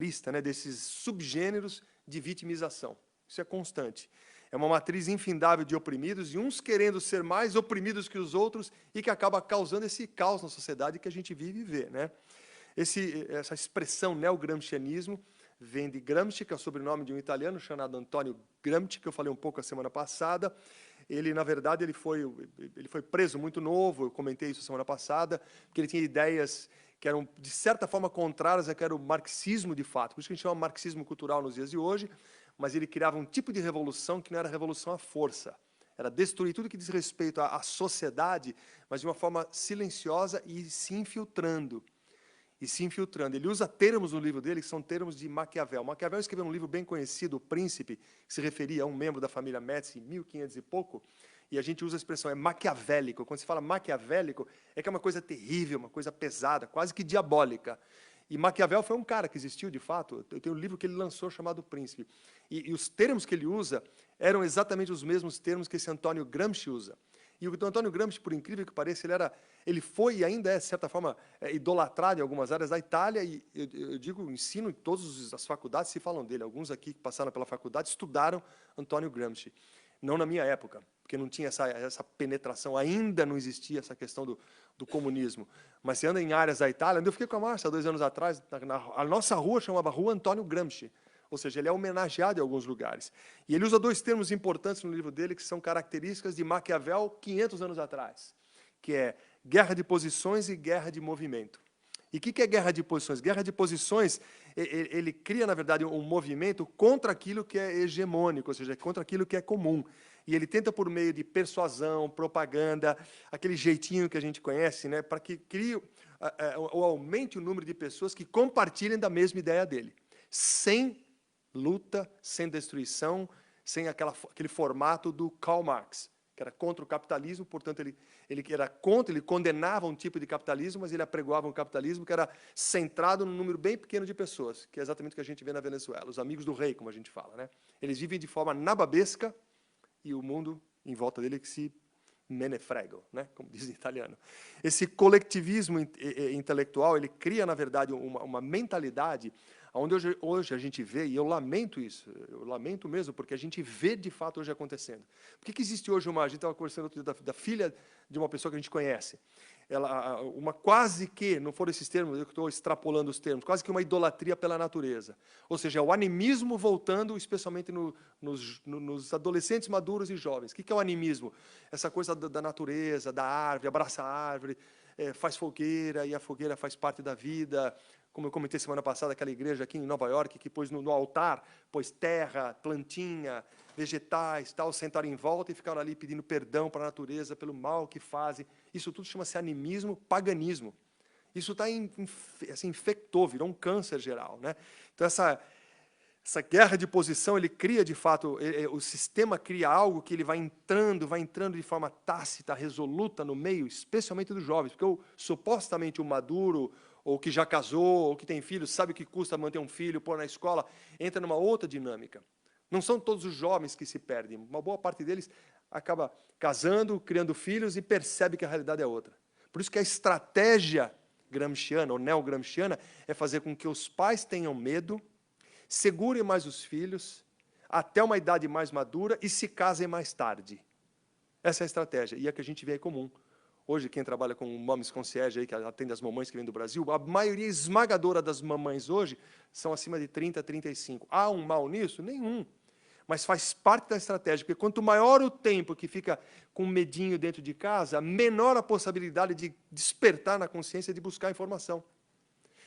lista, né, desses subgêneros de vitimização. Isso é constante. É uma matriz infindável de oprimidos, e uns querendo ser mais oprimidos que os outros, e que acaba causando esse caos na sociedade que a gente vive e vê, né? Essa expressão neogramscianismo vem de Gramsci, que é o sobrenome de um italiano chamado Antonio Gramsci, que eu falei um pouco a semana passada. Ele, na verdade, ele foi preso muito novo, eu comentei isso semana passada, porque ele tinha ideias que eram, de certa forma, contrárias ao que era o marxismo de fato. Por isso que a gente chama marxismo cultural nos dias de hoje, mas ele criava um tipo de revolução que não era revolução à força. Era destruir tudo que diz respeito à sociedade, mas de uma forma silenciosa e se infiltrando. Ele usa termos no livro dele que são termos de Maquiavel. Maquiavel escreveu um livro bem conhecido, O Príncipe, que se referia a um membro da família Médici em 1500 e pouco, e a gente usa a expressão, é maquiavélico. Quando se fala maquiavélico, é que é uma coisa terrível, uma coisa pesada, quase que diabólica. E Maquiavel foi um cara que existiu, de fato. Eu tenho um livro que ele lançou chamado O Príncipe. E os termos que ele usa eram exatamente os mesmos termos que esse Antônio Gramsci usa. E o Antônio Gramsci, por incrível que pareça, ele foi e ainda é, de certa forma, idolatrado em algumas áreas da Itália, e eu digo, ensino em todas as faculdades se falam dele. Alguns aqui que passaram pela faculdade estudaram Antônio Gramsci. Não na minha época, porque não tinha essa penetração, ainda não existia essa questão do comunismo. Mas você anda em áreas da Itália, eu fiquei com a Márcia 2 anos atrás, a nossa rua chamava Rua Antônio Gramsci, ou seja, ele é homenageado em alguns lugares. E ele usa 2 termos importantes no livro dele, que são características de Maquiavel 500 anos atrás, que é guerra de posições e guerra de movimento. E o que é guerra de posições? Guerra de posições, ele cria, na verdade, um movimento contra aquilo que é hegemônico, ou seja, contra aquilo que é comum. E ele tenta, por meio de persuasão, propaganda, aquele jeitinho que a gente conhece, né, para que crie ou aumente o número de pessoas que compartilhem da mesma ideia dele, sem luta, sem destruição, sem aquele formato do Karl Marx, que era contra o capitalismo. Portanto, ele era contra, ele condenava um tipo de capitalismo, mas ele apregoava um capitalismo que era centrado num número bem pequeno de pessoas, que é exatamente o que a gente vê na Venezuela, os amigos do rei, como a gente fala, né? Eles vivem de forma nababesca e o mundo em volta dele que se menefrego, né? Como diz em italiano. Esse coletivismo intelectual, ele cria, na verdade, uma mentalidade onde hoje a gente vê, e eu lamento isso, eu lamento mesmo, porque a gente vê de fato hoje acontecendo. Por que existe hoje a gente estava conversando outro dia da filha de uma pessoa que a gente conhece, uma quase que, não foram esses termos, eu estou extrapolando os termos, quase que uma idolatria pela natureza. Ou seja, é o animismo voltando, especialmente nos adolescentes maduros e jovens. O que é o animismo? Essa coisa da natureza, da árvore, abraça a árvore, faz fogueira, e a fogueira faz parte da vida. Como eu comentei semana passada, aquela igreja aqui em Nova York, que pôs no altar, pôs terra, plantinha, vegetais, tal, sentaram em volta e ficaram ali pedindo perdão para a natureza pelo mal que fazem. Isso tudo chama-se animismo, paganismo. Isso assim, infectou, virou um câncer geral, né? Então, essa guerra de posição, ele cria, de fato, o sistema cria algo que ele vai entrando de forma tácita, resoluta no meio, especialmente dos jovens, porque supostamente o maduro, ou que já casou, ou que tem filhos, sabe o que custa manter um filho, pôr na escola, entra numa outra dinâmica. Não são todos os jovens que se perdem. Uma boa parte deles acaba casando, criando filhos e percebe que a realidade é outra. Por isso que a estratégia gramsciana, ou neogramsciana, é fazer com que os pais tenham medo, segurem mais os filhos, até uma idade mais madura, e se casem mais tarde. Essa é a estratégia, e é a que a gente vê aí comum. Hoje, quem trabalha com Moms Concierge, aí, que atende as mamães que vêm do Brasil, a maioria esmagadora das mamães hoje são acima de 30, 35. Há um mal nisso? Nenhum. Mas faz parte da estratégia, porque quanto maior o tempo que fica com medinho dentro de casa, menor a possibilidade de despertar na consciência de buscar informação.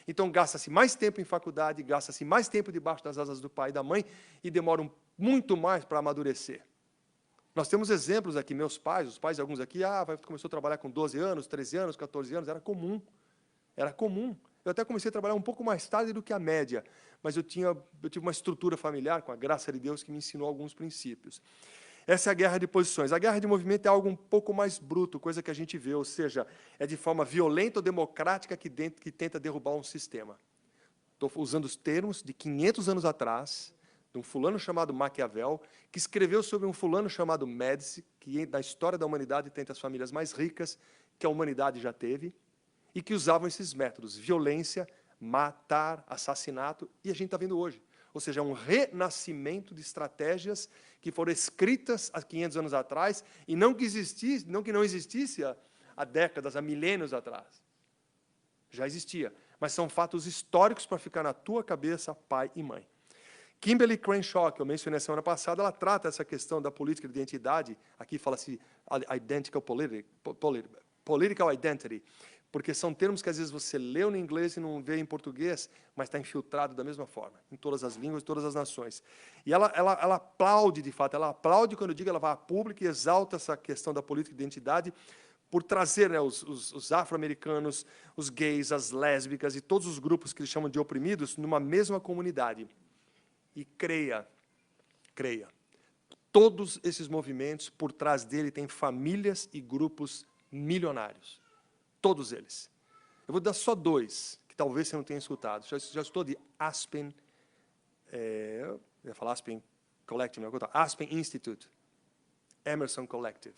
Então, gasta-se mais tempo em faculdade, gasta-se mais tempo debaixo das asas do pai e da mãe, e demoram muito mais para amadurecer. Nós temos exemplos aqui, meus pais, os pais de alguns aqui, começou a trabalhar com 12 anos, 13 anos, 14 anos, era comum. Era comum. Eu até comecei a trabalhar um pouco mais tarde do que a média, mas eu tive uma estrutura familiar, com a graça de Deus, que me ensinou alguns princípios. Essa é a guerra de posições. A guerra de movimento é algo um pouco mais bruto, coisa que a gente vê, ou seja, é de forma violenta ou democrática que tenta derrubar um sistema. Estou usando os termos de 500 anos atrás, de um fulano chamado Maquiavel, que escreveu sobre um fulano chamado Médici, que na história da humanidade tem as famílias mais ricas que a humanidade já teve, e que usavam esses métodos, violência, matar, assassinato, e a gente está vendo hoje. Ou seja, é um renascimento de estratégias que foram escritas há 500 anos atrás e não que não existisse há décadas, há milênios atrás. Já existia. Mas são fatos históricos para ficar na tua cabeça, pai e mãe. Kimberly Crenshaw, que eu mencionei semana passada, ela trata essa questão da política de identidade, aqui fala-se political identity, porque são termos que às vezes você leu no inglês e não vê em português, mas está infiltrado da mesma forma, em todas as línguas, em todas as nações. E ela aplaude, de fato, ela aplaude quando eu digo, ela vai a público e exalta essa questão da política de identidade, por trazer, né, os afro-americanos, os gays, as lésbicas e todos os grupos que eles chamam de oprimidos numa mesma comunidade. E creia, todos esses movimentos, por trás dele, tem famílias e grupos milionários. Todos eles. Eu vou dar só dois, que talvez você não tenha escutado. Já estou de Aspen, eu ia falar Aspen Collective, não, Aspen Institute, Emerson Collective.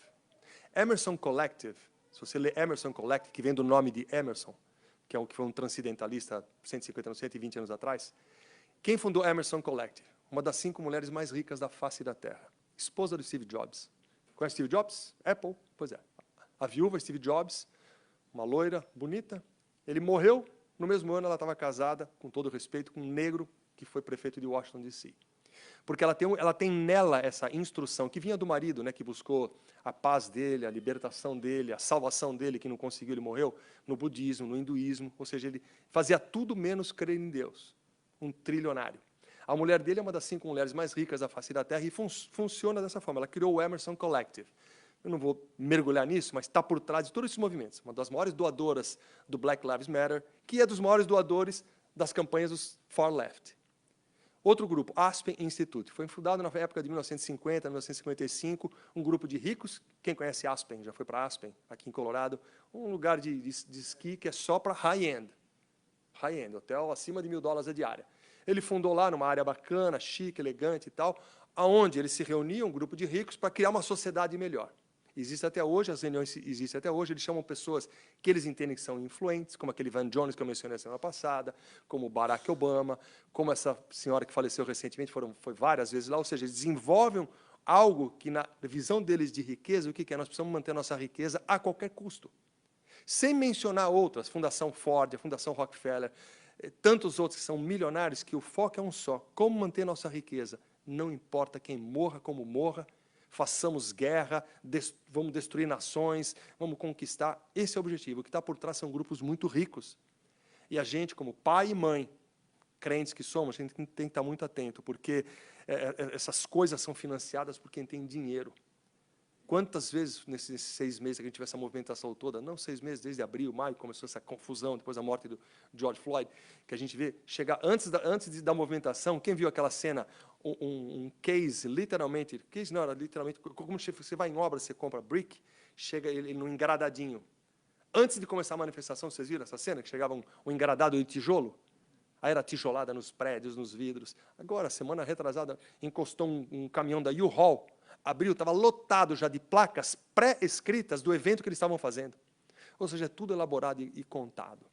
Emerson Collective, se você ler Emerson Collective, que vem do nome de Emerson, que foi um transcendentalista 150 anos, 120 anos atrás, quem fundou Emerson Collective? Uma das 5 mulheres mais ricas da face da Terra. Esposa do Steve Jobs. Conhece Steve Jobs? Apple? Pois é. A viúva Steve Jobs, uma loira, bonita. Ele morreu, no mesmo ano ela estava casada, com todo respeito, com um negro que foi prefeito de Washington, D.C. Porque ela tem nela essa instrução, que vinha do marido, né, que buscou a paz dele, a libertação dele, a salvação dele, que não conseguiu, ele morreu, no budismo, no hinduísmo, ou seja, ele fazia tudo menos crer em Deus. Um trilionário. A mulher dele é uma das 5 mulheres mais ricas da face da Terra e funciona dessa forma. Ela criou o Emerson Collective. Eu não vou mergulhar nisso, mas está por trás de todos esses movimentos. Uma das maiores doadoras do Black Lives Matter, que é dos maiores doadores das campanhas dos Far Left. Outro grupo, Aspen Institute. Foi fundado na época de 1950, 1955, um grupo de ricos. Quem conhece Aspen, já foi para Aspen, aqui em Colorado, um lugar de esqui que é só para high-end. High-end, hotel acima de $1.000 a diária. Ele fundou lá numa área bacana, chique, elegante e tal, aonde eles se reuniam, um grupo de ricos, para criar uma sociedade melhor. Existe até hoje, as reuniões existem até hoje, eles chamam pessoas que eles entendem que são influentes, como aquele Van Jones que eu mencionei na semana passada, como Barack Obama, como essa senhora que faleceu recentemente, foi várias vezes lá, ou seja, eles desenvolvem algo que, na visão deles de riqueza, o que é? Nós precisamos manter a nossa riqueza a qualquer custo. Sem mencionar outras, Fundação Ford, a Fundação Rockefeller, tantos outros que são milionários, que o foco é um só, como manter nossa riqueza. Não importa quem morra, como morra, façamos guerra, vamos destruir nações, vamos conquistar. Esse é o objetivo. O que está por trás são grupos muito ricos. E a gente, como pai e mãe, crentes que somos, a gente tem que estar muito atento, porque essas coisas são financiadas por quem tem dinheiro. Quantas vezes, nesses 6 meses que a gente tiver essa movimentação toda, não 6 meses, desde abril, maio, começou essa confusão, depois da morte do George Floyd, que a gente vê chegar, antes da movimentação, quem viu aquela cena, um case, literalmente, case não, era literalmente, como você vai em obra, você compra brick, chega ele num engradadinho. Antes de começar a manifestação, vocês viram essa cena, que chegava um engradado de tijolo? Aí era tijolada nos prédios, nos vidros. Agora, semana retrasada, encostou um caminhão da U-Haul, abriu, estava lotado já de placas pré-escritas do evento que eles estavam fazendo. Ou seja, é tudo elaborado e contado.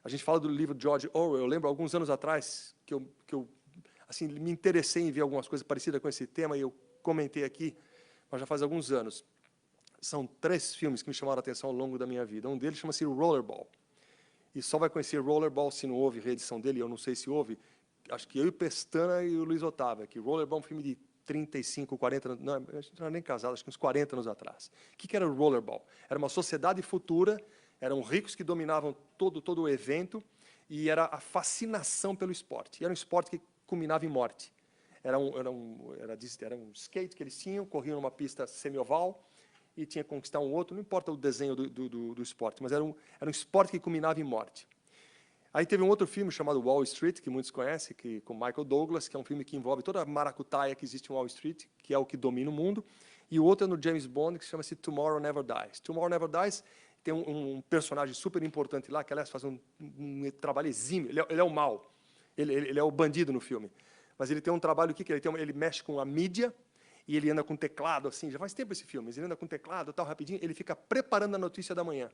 A gente fala do livro de George Orwell. Eu lembro, alguns anos atrás, que eu assim, me interessei em ver algumas coisas parecidas com esse tema, e eu comentei aqui, mas já faz alguns anos. São 3 filmes que me chamaram a atenção ao longo da minha vida. Um deles chama-se Rollerball. E só vai conhecer Rollerball se não houve reedição dele, eu não sei se houve. Acho que eu e o Pestana e o Luiz Otávio, que Rollerball é um filme de 35, 40 anos, não, a gente não era nem casado, acho que uns 40 anos atrás. O que era o Rollerball? Era uma sociedade futura, eram ricos que dominavam todo o evento, e era a fascinação pelo esporte. E era um esporte que culminava em morte. Era um skate que eles tinham, corriam numa pista semi-oval, e tinha que conquistar um outro, não importa o desenho do esporte, mas era um esporte que culminava em morte. Aí teve um outro filme chamado Wall Street, que muitos conhecem, com Michael Douglas, que é um filme que envolve toda a maracutaia que existe em Wall Street, que é o que domina o mundo. E o outro é no James Bond, que chama-se Tomorrow Never Dies. Tomorrow Never Dies tem um personagem super importante lá, que, aliás, faz um trabalho exímio. Ele é o mal. Ele é o bandido no filme. Mas ele tem um trabalho que ele mexe com a mídia, e ele anda com teclado, assim, já faz tempo esse filme, mas ele anda com teclado, tal, rapidinho, ele fica preparando a notícia da manhã.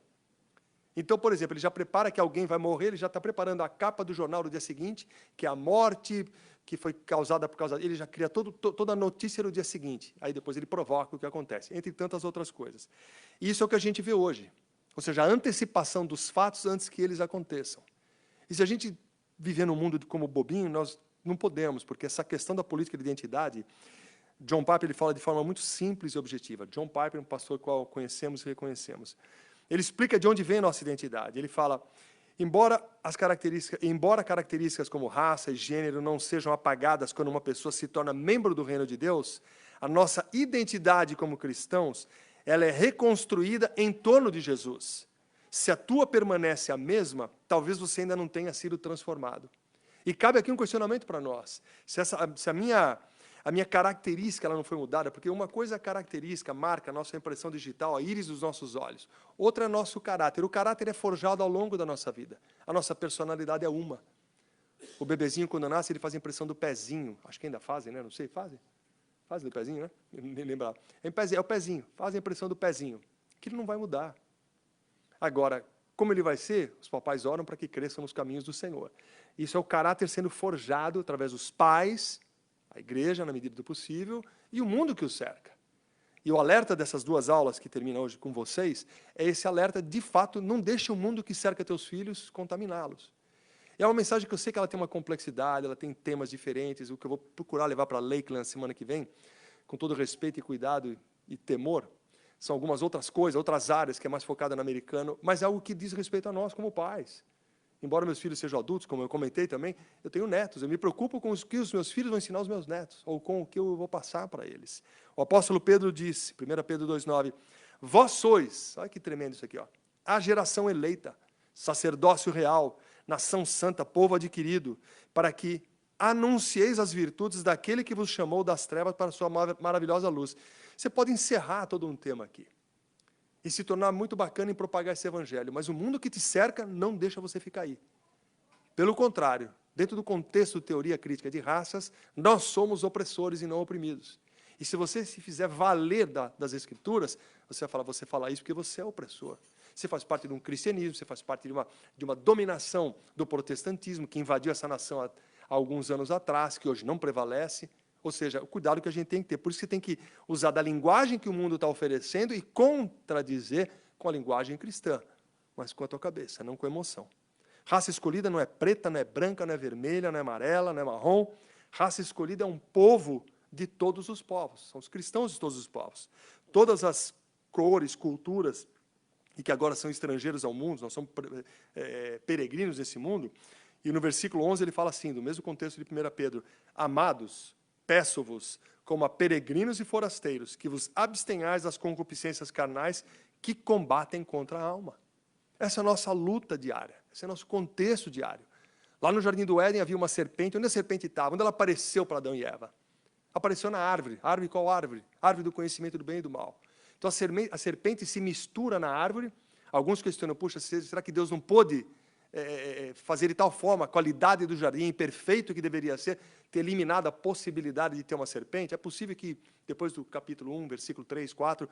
Então, por exemplo, ele já prepara que alguém vai morrer, ele já está preparando a capa do jornal do dia seguinte, que é a morte que foi causada por causa... Ele já cria toda a notícia no dia seguinte. Aí depois ele provoca o que acontece, entre tantas outras coisas. E isso é o que a gente vê hoje. Ou seja, a antecipação dos fatos antes que eles aconteçam. E se a gente viver num mundo como bobinho, nós não podemos, porque essa questão da política de identidade, John Piper ele fala de forma muito simples e objetiva. John Piper, um pastor qual conhecemos e reconhecemos. Ele explica de onde vem a nossa identidade. Ele fala, embora características como raça e gênero não sejam apagadas quando uma pessoa se torna membro do reino de Deus, a nossa identidade como cristãos, ela é reconstruída em torno de Jesus. Se a tua permanece a mesma, talvez você ainda não tenha sido transformado. E cabe aqui um questionamento para nós. Se a minha característica ela não foi mudada, porque uma coisa é a característica, marca a nossa impressão digital, a íris dos nossos olhos. Outra é nosso caráter. O caráter é forjado ao longo da nossa vida. A nossa personalidade é uma. O bebezinho, quando nasce, ele faz a impressão do pezinho. Acho que ainda fazem, né? Não sei, fazem? Fazem do pezinho, né? Nem lembrar. É o pezinho. Faz a impressão do pezinho. Aquilo não vai mudar. Agora, como ele vai ser? Os papais oram para que cresçam nos caminhos do Senhor. Isso é o caráter sendo forjado através dos pais, a igreja, na medida do possível, e o mundo que o cerca. E o alerta dessas duas aulas que terminam hoje com vocês é esse alerta, de fato, não deixe o mundo que cerca teus filhos contaminá-los. É uma mensagem que eu sei que ela tem uma complexidade, ela tem temas diferentes, o que eu vou procurar levar para a Lakeland semana que vem, com todo respeito e cuidado e temor, são algumas outras coisas, outras áreas que é mais focada no americano, mas é algo que diz respeito a nós como pais. Embora meus filhos sejam adultos, como eu comentei também, eu tenho netos. Eu me preocupo com o que os meus filhos vão ensinar aos meus netos, ou com o que eu vou passar para eles. O apóstolo Pedro disse, 1 Pedro 2,9, vós sois, olha que tremendo isso aqui, ó, a geração eleita, sacerdócio real, nação santa, povo adquirido, para que anuncieis as virtudes daquele que vos chamou das trevas para a sua maravilhosa luz. Você pode encerrar todo um tema aqui e se tornar muito bacana em propagar esse evangelho, mas o mundo que te cerca não deixa você ficar aí. Pelo contrário, dentro do contexto de teoria crítica de raças, nós somos opressores e não oprimidos. E se você se fizer valer das Escrituras, você fala isso porque você é opressor. Você faz parte de um cristianismo, você faz parte de uma dominação do protestantismo que invadiu essa nação há alguns anos atrás, que hoje não prevalece. Ou seja, o cuidado que a gente tem que ter. Por isso que você tem que usar da linguagem que o mundo está oferecendo e contradizer com a linguagem cristã, mas com a tua cabeça, não com emoção. Raça escolhida não é preta, não é branca, não é vermelha, não é amarela, não é marrom. Raça escolhida é um povo de todos os povos. São os cristãos de todos os povos. Todas as cores, culturas, e que agora são estrangeiros ao mundo, nós somos peregrinos nesse mundo. E no versículo 11 ele fala assim, do mesmo contexto de 1 Pedro, amados, peço-vos, como a peregrinos e forasteiros, que vos abstenhais das concupiscências carnais que combatem contra a alma. Essa é a nossa luta diária, esse é o nosso contexto diário. Lá no Jardim do Éden havia uma serpente. Onde a serpente estava? Onde ela apareceu para Adão e Eva? Apareceu na árvore. Árvore qual árvore? Árvore do conhecimento do bem e do mal. Então a serpente se mistura na árvore. Alguns questionam, puxa, será que Deus não pôde fazer de tal forma a qualidade do jardim perfeito que deveria ser, ter eliminado a possibilidade de ter uma serpente? É possível que, depois do capítulo 1, versículo 3, 4,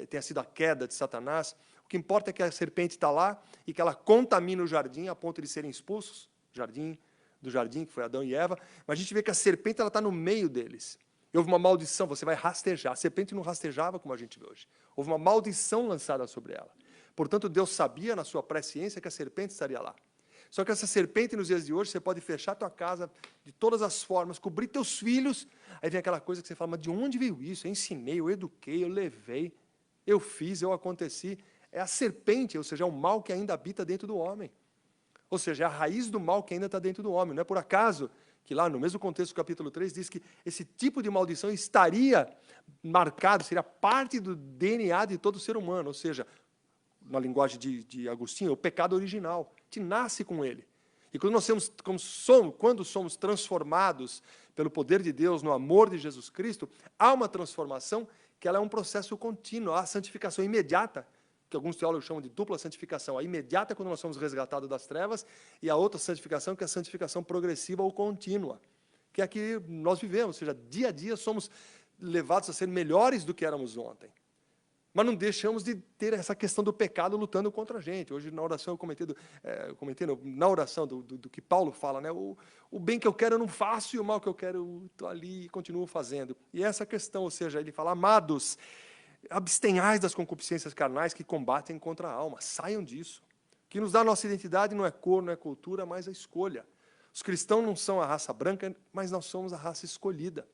tenha sido a queda de Satanás. O que importa é que a serpente está lá e que ela contamina o jardim a ponto de serem expulsos do jardim, que foi Adão e Eva. Mas a gente vê que a serpente está no meio deles. E houve uma maldição, você vai rastejar. A serpente não rastejava como a gente vê hoje. Houve uma maldição lançada sobre ela. Portanto, Deus sabia, na sua presciência, que a serpente estaria lá. Só que essa serpente, nos dias de hoje, você pode fechar a tua casa de todas as formas, cobrir teus filhos. Aí vem aquela coisa que você fala, mas de onde veio isso? Eu ensinei, eu eduquei, eu levei, eu fiz, eu aconteci. É a serpente, ou seja, é o mal que ainda habita dentro do homem. Ou seja, é a raiz do mal que ainda está dentro do homem. Não é por acaso que lá, no mesmo contexto do capítulo 3, diz que esse tipo de maldição estaria marcado, seria parte do DNA de todo ser humano. Ou seja, na linguagem de Agostinho, é o pecado original. A gente nasce com ele. E quando somos transformados pelo poder de Deus, no amor de Jesus Cristo, há uma transformação que ela é um processo contínuo, há a santificação imediata, que alguns teólogos chamam de dupla santificação. A imediata é quando nós somos resgatados das trevas, e a outra santificação, que é a santificação progressiva ou contínua, que é a que nós vivemos, ou seja, dia a dia somos levados a ser melhores do que éramos ontem. Mas não deixamos de ter essa questão do pecado lutando contra a gente. Hoje, na oração, eu comentei na oração do que Paulo fala, né? O bem que eu quero eu não faço, e o mal que eu quero eu estou ali e continuo fazendo. E essa questão, ou seja, ele fala, amados, abstenhais das concupiscências carnais que combatem contra a alma. Saiam disso. O que nos dá a nossa identidade não é cor, não é cultura, mas a escolha. Os cristãos não são a raça branca, mas nós somos a raça escolhida.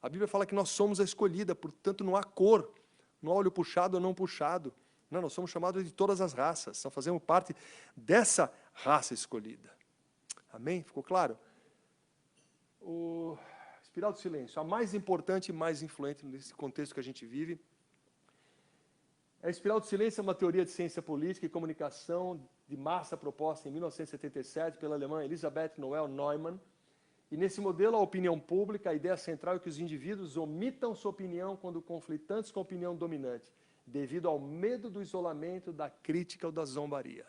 A Bíblia fala que nós somos a escolhida, portanto não há cor, não há olho puxado ou não puxado. Não, nós somos chamados de todas as raças, nós fazemos parte dessa raça escolhida. Amém? Ficou claro? O espiral do silêncio, a mais importante e mais influente nesse contexto que a gente vive. A espiral do silêncio é uma teoria de ciência política e comunicação de massa proposta em 1977 pela alemã Elisabeth Noel Neumann. E nesse modelo, a opinião pública, a ideia central é que os indivíduos omitam sua opinião quando conflitantes com a opinião dominante, devido ao medo do isolamento, da crítica ou da zombaria.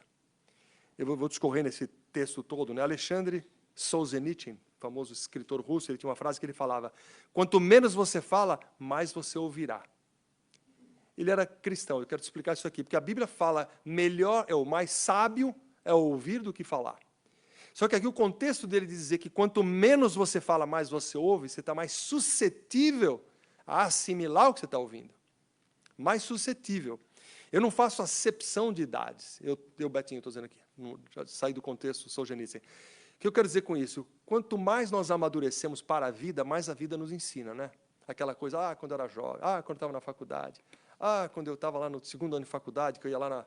Eu vou discorrer nesse texto todo, né? Alexandre Solzhenitsyn, famoso escritor russo, ele tinha uma frase que ele falava, quanto menos você fala, mais você ouvirá. Ele era cristão, eu quero te explicar isso aqui, porque a Bíblia fala, melhor, o mais sábio é ouvir do que falar. Só que aqui o contexto dele diz dizer que quanto menos você fala, mais você ouve, você está mais suscetível a assimilar o que você está ouvindo. Mais suscetível. Eu não faço acepção de idades. Betinho, estou dizendo aqui, já saí do contexto Solzhenitsyn. O que eu quero dizer com isso? Quanto mais nós amadurecemos para a vida, mais a vida nos ensina, né? Aquela coisa, quando eu era jovem, quando eu estava na faculdade, quando eu estava lá no segundo ano de faculdade, que eu ia lá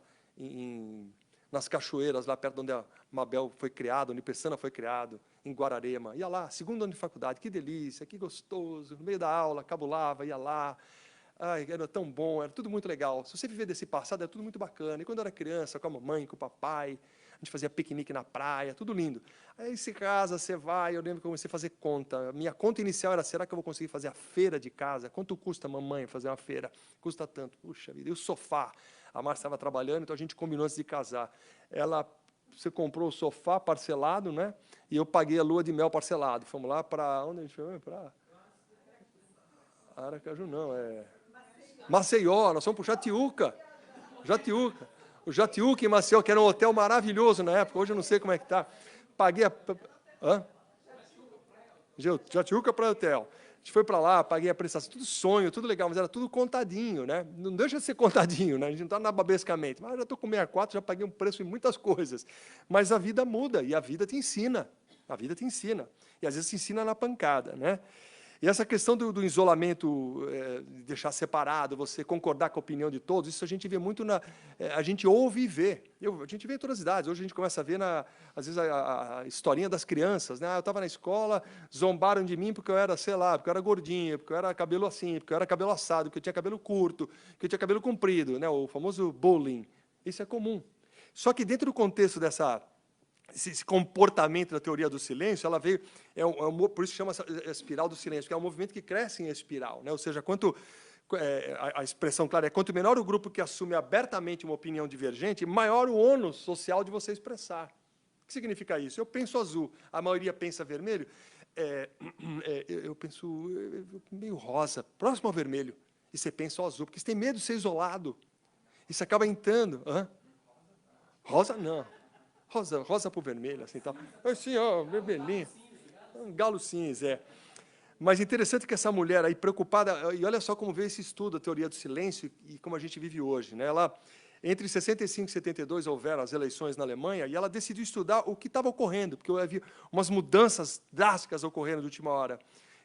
nas cachoeiras, lá perto de onde a Mabel foi criada, onde Pessana foi criado, em Guararema. Ia lá, segundo ano de faculdade, que delícia, que gostoso, no meio da aula, cabulava, ia lá. Era tão bom, era tudo muito legal. Se você viver desse passado, era tudo muito bacana. E quando eu era criança, com a mamãe, com o papai, a gente fazia piquenique na praia, tudo lindo. Aí se casa, você vai, eu lembro que eu comecei a fazer conta. A minha conta inicial era, será que eu vou conseguir fazer a feira de casa? Quanto custa, mamãe, fazer uma feira? Custa tanto. Puxa vida. E o sofá? A Márcia estava trabalhando, então a gente combinou antes de casar. Você comprou o sofá parcelado, né? E eu paguei a lua de mel parcelado. Fomos lá para... Onde a gente foi? Para Aracaju, não, Maceió, nós fomos para o Jatiuca. O Jatiuca em Maceió, que era um hotel maravilhoso na época, hoje eu não sei como é que está. Paguei a... Jatiuca para hotel. A gente foi para lá, paguei a prestação, tudo sonho, tudo legal, mas era tudo contadinho, né? Não deixa de ser contadinho, né? A gente não está nababescamente. Mas eu já estou com 64, já paguei um preço em muitas coisas. Mas a vida muda e a vida te ensina. A vida te ensina. E às vezes te ensina na pancada, né? E essa questão do isolamento, de deixar separado, você concordar com a opinião de todos, isso a gente vê muito a gente ouve e vê. A gente vê em todas as idades. Hoje a gente começa a ver, às vezes, a historinha das crianças. Né? Eu estava na escola, zombaram de mim porque eu era, sei lá, porque eu era gordinho, porque eu era cabelo assim, porque eu era cabelo assado, porque eu tinha cabelo curto, porque eu tinha cabelo comprido, né? O famoso bullying. Isso é comum. Só que dentro do contexto esse comportamento da teoria do silêncio, ela veio, por isso chama a espiral do silêncio, que é um movimento que cresce em espiral, né? Ou seja, a expressão clara é quanto menor o grupo que assume abertamente uma opinião divergente, maior o ônus social de você expressar. O que significa isso? Eu penso azul, a maioria pensa vermelho, eu penso meio rosa, próximo ao vermelho, e você pensa ao azul, porque você tem medo de ser isolado, e você acaba entrando. Rosa não. Rosa para o vermelho, assim, tal. Assim, vermelhinho. Um galo cinza, Mas interessante que essa mulher aí, preocupada, e olha só como veio esse estudo, a teoria do silêncio, e como a gente vive hoje, né? Entre 65 e 72 houveram as eleições na Alemanha, e ela decidiu estudar o que estava ocorrendo, porque havia umas mudanças drásticas ocorrendo de última hora.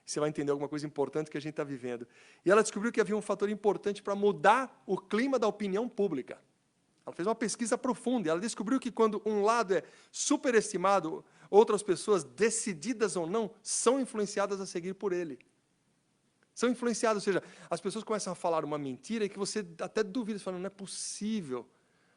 Você vai entender alguma coisa importante que a gente está vivendo. E ela descobriu que havia um fator importante para mudar o clima da opinião pública. Ela fez uma pesquisa profunda e ela descobriu que quando um lado é superestimado, outras pessoas, decididas ou não, são influenciadas a seguir por ele. São influenciadas, ou seja, as pessoas começam a falar uma mentira e que você até duvida, falando, não é possível.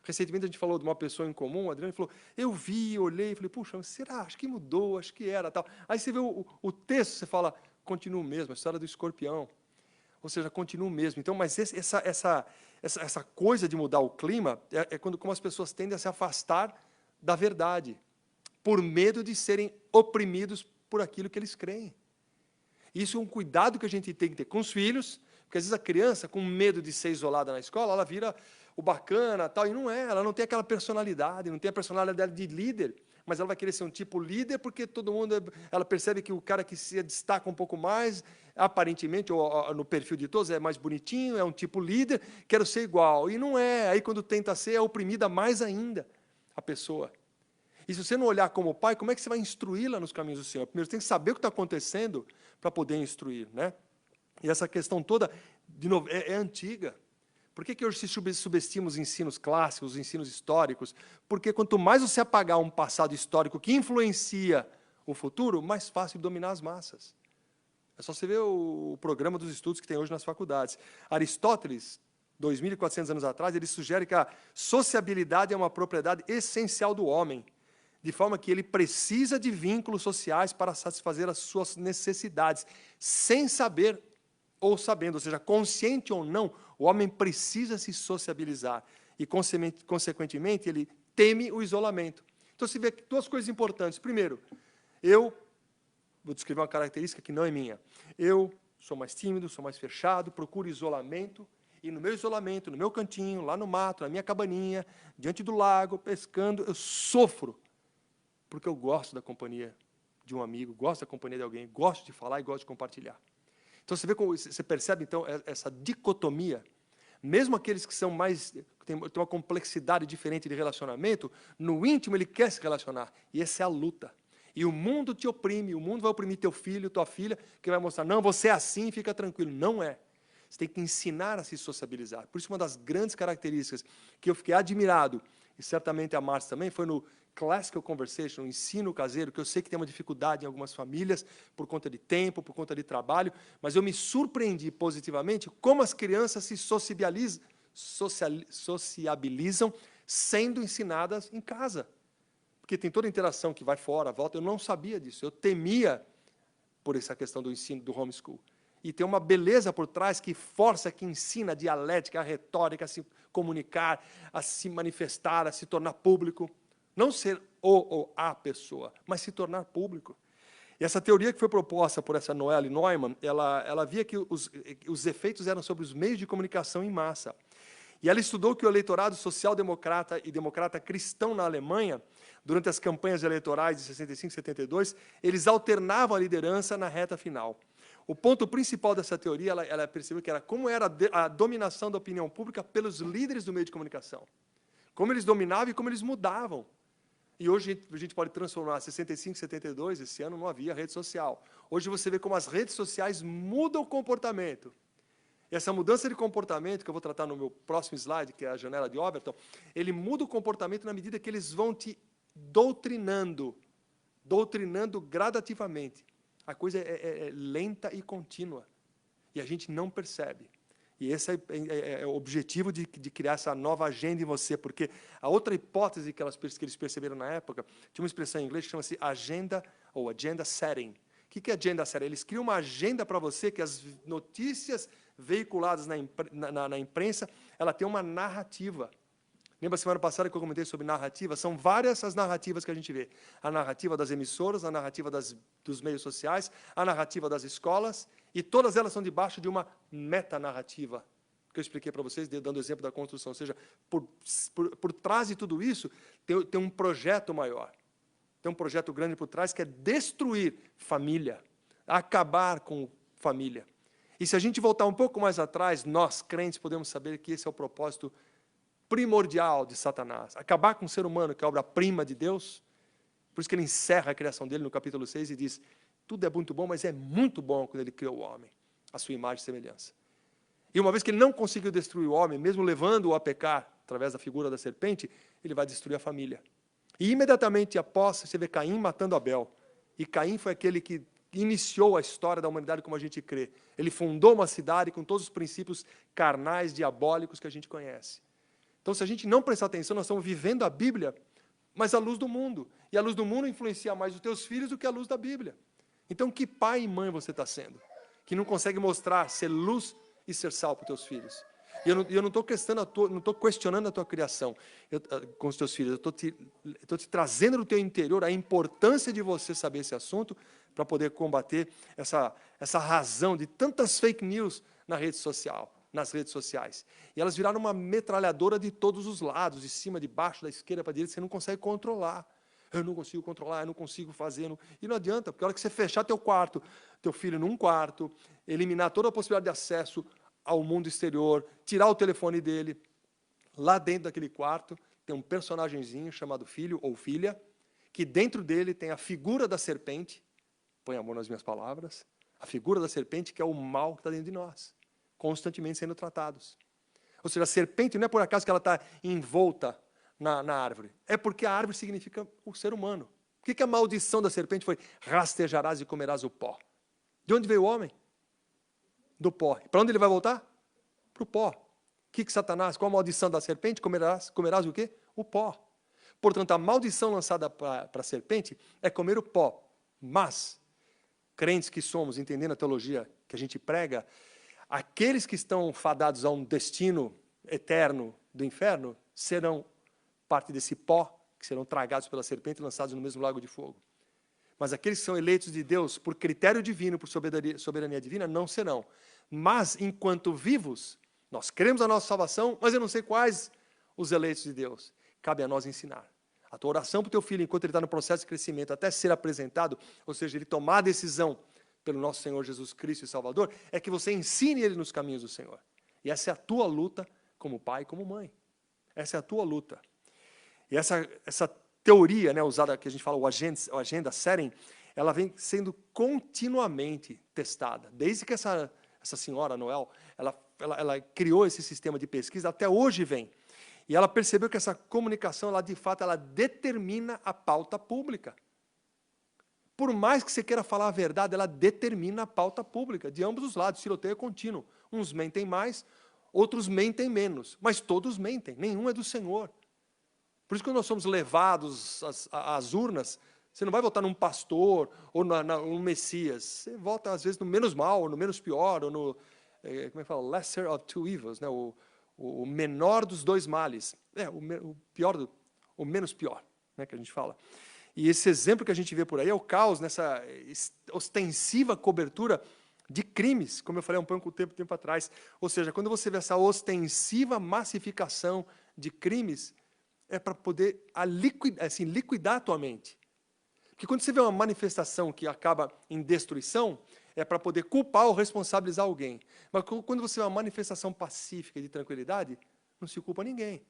Recentemente a gente falou de uma pessoa em comum, o Adriano falou, eu vi, olhei, falei, puxa, será? Acho que mudou, acho que era, tal. Aí você vê o texto, você fala, continua o mesmo, a história do escorpião. Ou seja, continua o mesmo. Então, mas essa coisa de mudar o clima como as pessoas tendem a se afastar da verdade, por medo de serem oprimidos por aquilo que eles creem. Isso é um cuidado que a gente tem que ter com os filhos, Porque às vezes a criança, com medo de ser isolada na escola, ela vira o bacana, tal, e não é, ela não tem aquela personalidade, não tem a personalidade de líder, mas ela vai querer ser um tipo líder porque todo mundo, ela percebe que o cara que se destaca um pouco mais, aparentemente, ou no perfil de todos, é mais bonitinho, é um tipo líder, quero ser igual. E não é, aí quando tenta ser, é oprimida mais ainda a pessoa. E se você não olhar como pai, como é que você vai instruí-la nos caminhos do Senhor? Primeiro, você tem que saber o que está acontecendo para poder instruir, né? E essa questão toda, de novo, é antiga. Por que hoje se subestima os ensinos clássicos, os ensinos históricos? Porque quanto mais você apagar um passado histórico que influencia o futuro, mais fácil dominar as massas. É só você ver o programa dos estudos que tem hoje nas faculdades. Aristóteles, 2.400 anos atrás, ele sugere que a sociabilidade é uma propriedade essencial do homem, de forma que ele precisa de vínculos sociais para satisfazer as suas necessidades, sem saber ou sabendo, ou seja, consciente ou não, o homem precisa se sociabilizar e, consequentemente, ele teme o isolamento. Então, se vê duas coisas importantes. Primeiro, eu vou descrever uma característica que não é minha. Eu sou mais tímido, sou mais fechado, procuro isolamento, e no meu isolamento, no meu cantinho, lá no mato, na minha cabaninha, diante do lago, pescando, eu sofro, porque eu gosto da companhia de um amigo, gosto da companhia de alguém, gosto de falar e gosto de compartilhar. Então, você vê como você percebe, então, essa dicotomia. Mesmo aqueles que são mais, têm uma complexidade diferente de relacionamento, no íntimo ele quer se relacionar. E essa é a luta. E o mundo te oprime, o mundo vai oprimir teu filho, tua filha, que vai mostrar, não, você é assim, fica tranquilo. Não é. Você tem que ensinar a se sociabilizar. Por isso, uma das grandes características que eu fiquei admirado, e certamente a Márcia também, foi no Classical Conversation, o ensino caseiro, que eu sei que tem uma dificuldade em algumas famílias, por conta de tempo, por conta de trabalho, mas eu me surpreendi positivamente como as crianças se sociabilizam sendo ensinadas em casa. Porque tem toda a interação que vai fora, volta, eu não sabia disso, eu temia por essa questão do ensino, do homeschool. E tem uma beleza por trás que força, que ensina a dialética, a retórica, a se comunicar, a se manifestar, a se tornar público. Não ser o ou a pessoa, mas se tornar público. E essa teoria que foi proposta por essa Noelle Neumann, ela via que os efeitos eram sobre os meios de comunicação em massa. E ela estudou que o eleitorado social-democrata e democrata cristão na Alemanha, durante as campanhas eleitorais de 65 e 72, eles alternavam a liderança na reta final. O ponto principal dessa teoria, ela percebeu que era como era a dominação da opinião pública pelos líderes do meio de comunicação. Como eles dominavam e como eles mudavam. E hoje a gente pode transformar 65, 72, esse ano não havia rede social. Hoje você vê como as redes sociais mudam o comportamento. E essa mudança de comportamento, que eu vou tratar no meu próximo slide, que é a janela de Overton, ele muda o comportamento na medida que eles vão te doutrinando gradativamente. A coisa é lenta e contínua. E a gente não percebe. E esse é o objetivo de criar essa nova agenda em você, porque a outra hipótese que eles perceberam na época, tinha uma expressão em inglês que chama-se agenda, ou agenda setting. O que é agenda setting? Eles criam uma agenda para você, que as notícias veiculadas na imprensa, ela tem uma narrativa. Lembra a semana passada que eu comentei sobre narrativa? São várias as narrativas que a gente vê. A narrativa das emissoras, a narrativa dos meios sociais, a narrativa das escolas, e todas elas são debaixo de uma metanarrativa, que eu expliquei para vocês, dando o exemplo da construção. Ou seja, por trás de tudo isso, tem um projeto maior. Tem um projeto grande por trás, que é destruir família, acabar com família. E se a gente voltar um pouco mais atrás, nós, crentes, podemos saber que esse é o propósito primordial de Satanás, acabar com o ser humano, que é a obra-prima de Deus. Por isso que ele encerra a criação dele no capítulo 6 e diz, tudo é muito bom, mas é muito bom quando ele criou o homem, a sua imagem e semelhança. E uma vez que ele não conseguiu destruir o homem, mesmo levando-o a pecar, através da figura da serpente, ele vai destruir a família. E imediatamente após, você vê Caim matando Abel. E Caim foi aquele que iniciou a história da humanidade como a gente crê. Ele fundou uma cidade com todos os princípios carnais, diabólicos que a gente conhece. Então, se a gente não prestar atenção, nós estamos vivendo a Bíblia, mas à luz do mundo. E a luz do mundo influencia mais os teus filhos do que a luz da Bíblia. Então, que pai e mãe você está sendo? Que não consegue mostrar, ser luz e ser sal para os teus filhos. E eu não estou questionando a tua criação com os teus filhos. Eu estou te trazendo no teu interior a importância de você saber esse assunto para poder combater essa razão de tantas fake news nas redes sociais. E elas viraram uma metralhadora de todos os lados, de cima, de baixo, da esquerda para a direita, você não consegue controlar. Eu não consigo controlar, eu não consigo fazer. E não adianta, porque a hora que você fechar teu quarto, teu filho num quarto, eliminar toda a possibilidade de acesso ao mundo exterior, tirar o telefone dele, lá dentro daquele quarto, tem um personagemzinho chamado filho ou filha, que dentro dele tem a figura da serpente, põe a mão nas minhas palavras, a figura da serpente, que é o mal que está dentro de nós, constantemente sendo tratados. Ou seja, a serpente não é por acaso que ela está envolta na árvore, é porque a árvore significa o ser humano. O que a maldição da serpente foi? Rastejarás e comerás o pó. De onde veio o homem? Do pó. Para onde ele vai voltar? Para o pó. O que Satanás, qual a maldição da serpente? Comerás o quê? O pó. Portanto, a maldição lançada para a serpente é comer o pó. Mas, crentes que somos, entendendo a teologia que a gente prega, aqueles que estão fadados a um destino eterno do inferno serão parte desse pó, que serão tragados pela serpente e lançados no mesmo lago de fogo. Mas aqueles que são eleitos de Deus por critério divino, por soberania divina, não serão. Mas, enquanto vivos, nós cremos na nossa salvação, mas eu não sei quais os eleitos de Deus. Cabe a nós ensinar. A tua oração para o teu filho, enquanto ele está no processo de crescimento, até ser apresentado, ou seja, ele tomar a decisão pelo nosso Senhor Jesus Cristo e Salvador, é que você ensine ele nos caminhos do Senhor. E essa é a tua luta como pai e como mãe. Essa é a tua luta. E essa teoria, né, usada, que a gente fala, o agenda setting, ela vem sendo continuamente testada. Desde que essa senhora, Noel, ela criou esse sistema de pesquisa, até hoje vem. E ela percebeu que essa comunicação, ela, de fato, ela determina a pauta pública. Por mais que você queira falar a verdade, ela determina a pauta pública, de ambos os lados, tiroteio é contínuo. Uns mentem mais, outros mentem menos, mas todos mentem, nenhum é do Senhor. Por isso que quando nós somos levados às urnas, você não vai votar num pastor ou no Messias. Você vota, às vezes, no menos mal, ou no menos pior, ou no, como é que fala? Lesser of two evils, né? O menor dos dois males. O menos pior, né, que a gente fala. E esse exemplo que a gente vê por aí é o caos, nessa ostensiva cobertura de crimes, como eu falei há um pouco tempo atrás. Ou seja, quando você vê essa ostensiva massificação de crimes, é para poder liquidar a tua mente. Porque quando você vê uma manifestação que acaba em destruição, é para poder culpar ou responsabilizar alguém. Mas quando você vê uma manifestação pacífica e de tranquilidade, não se culpa ninguém.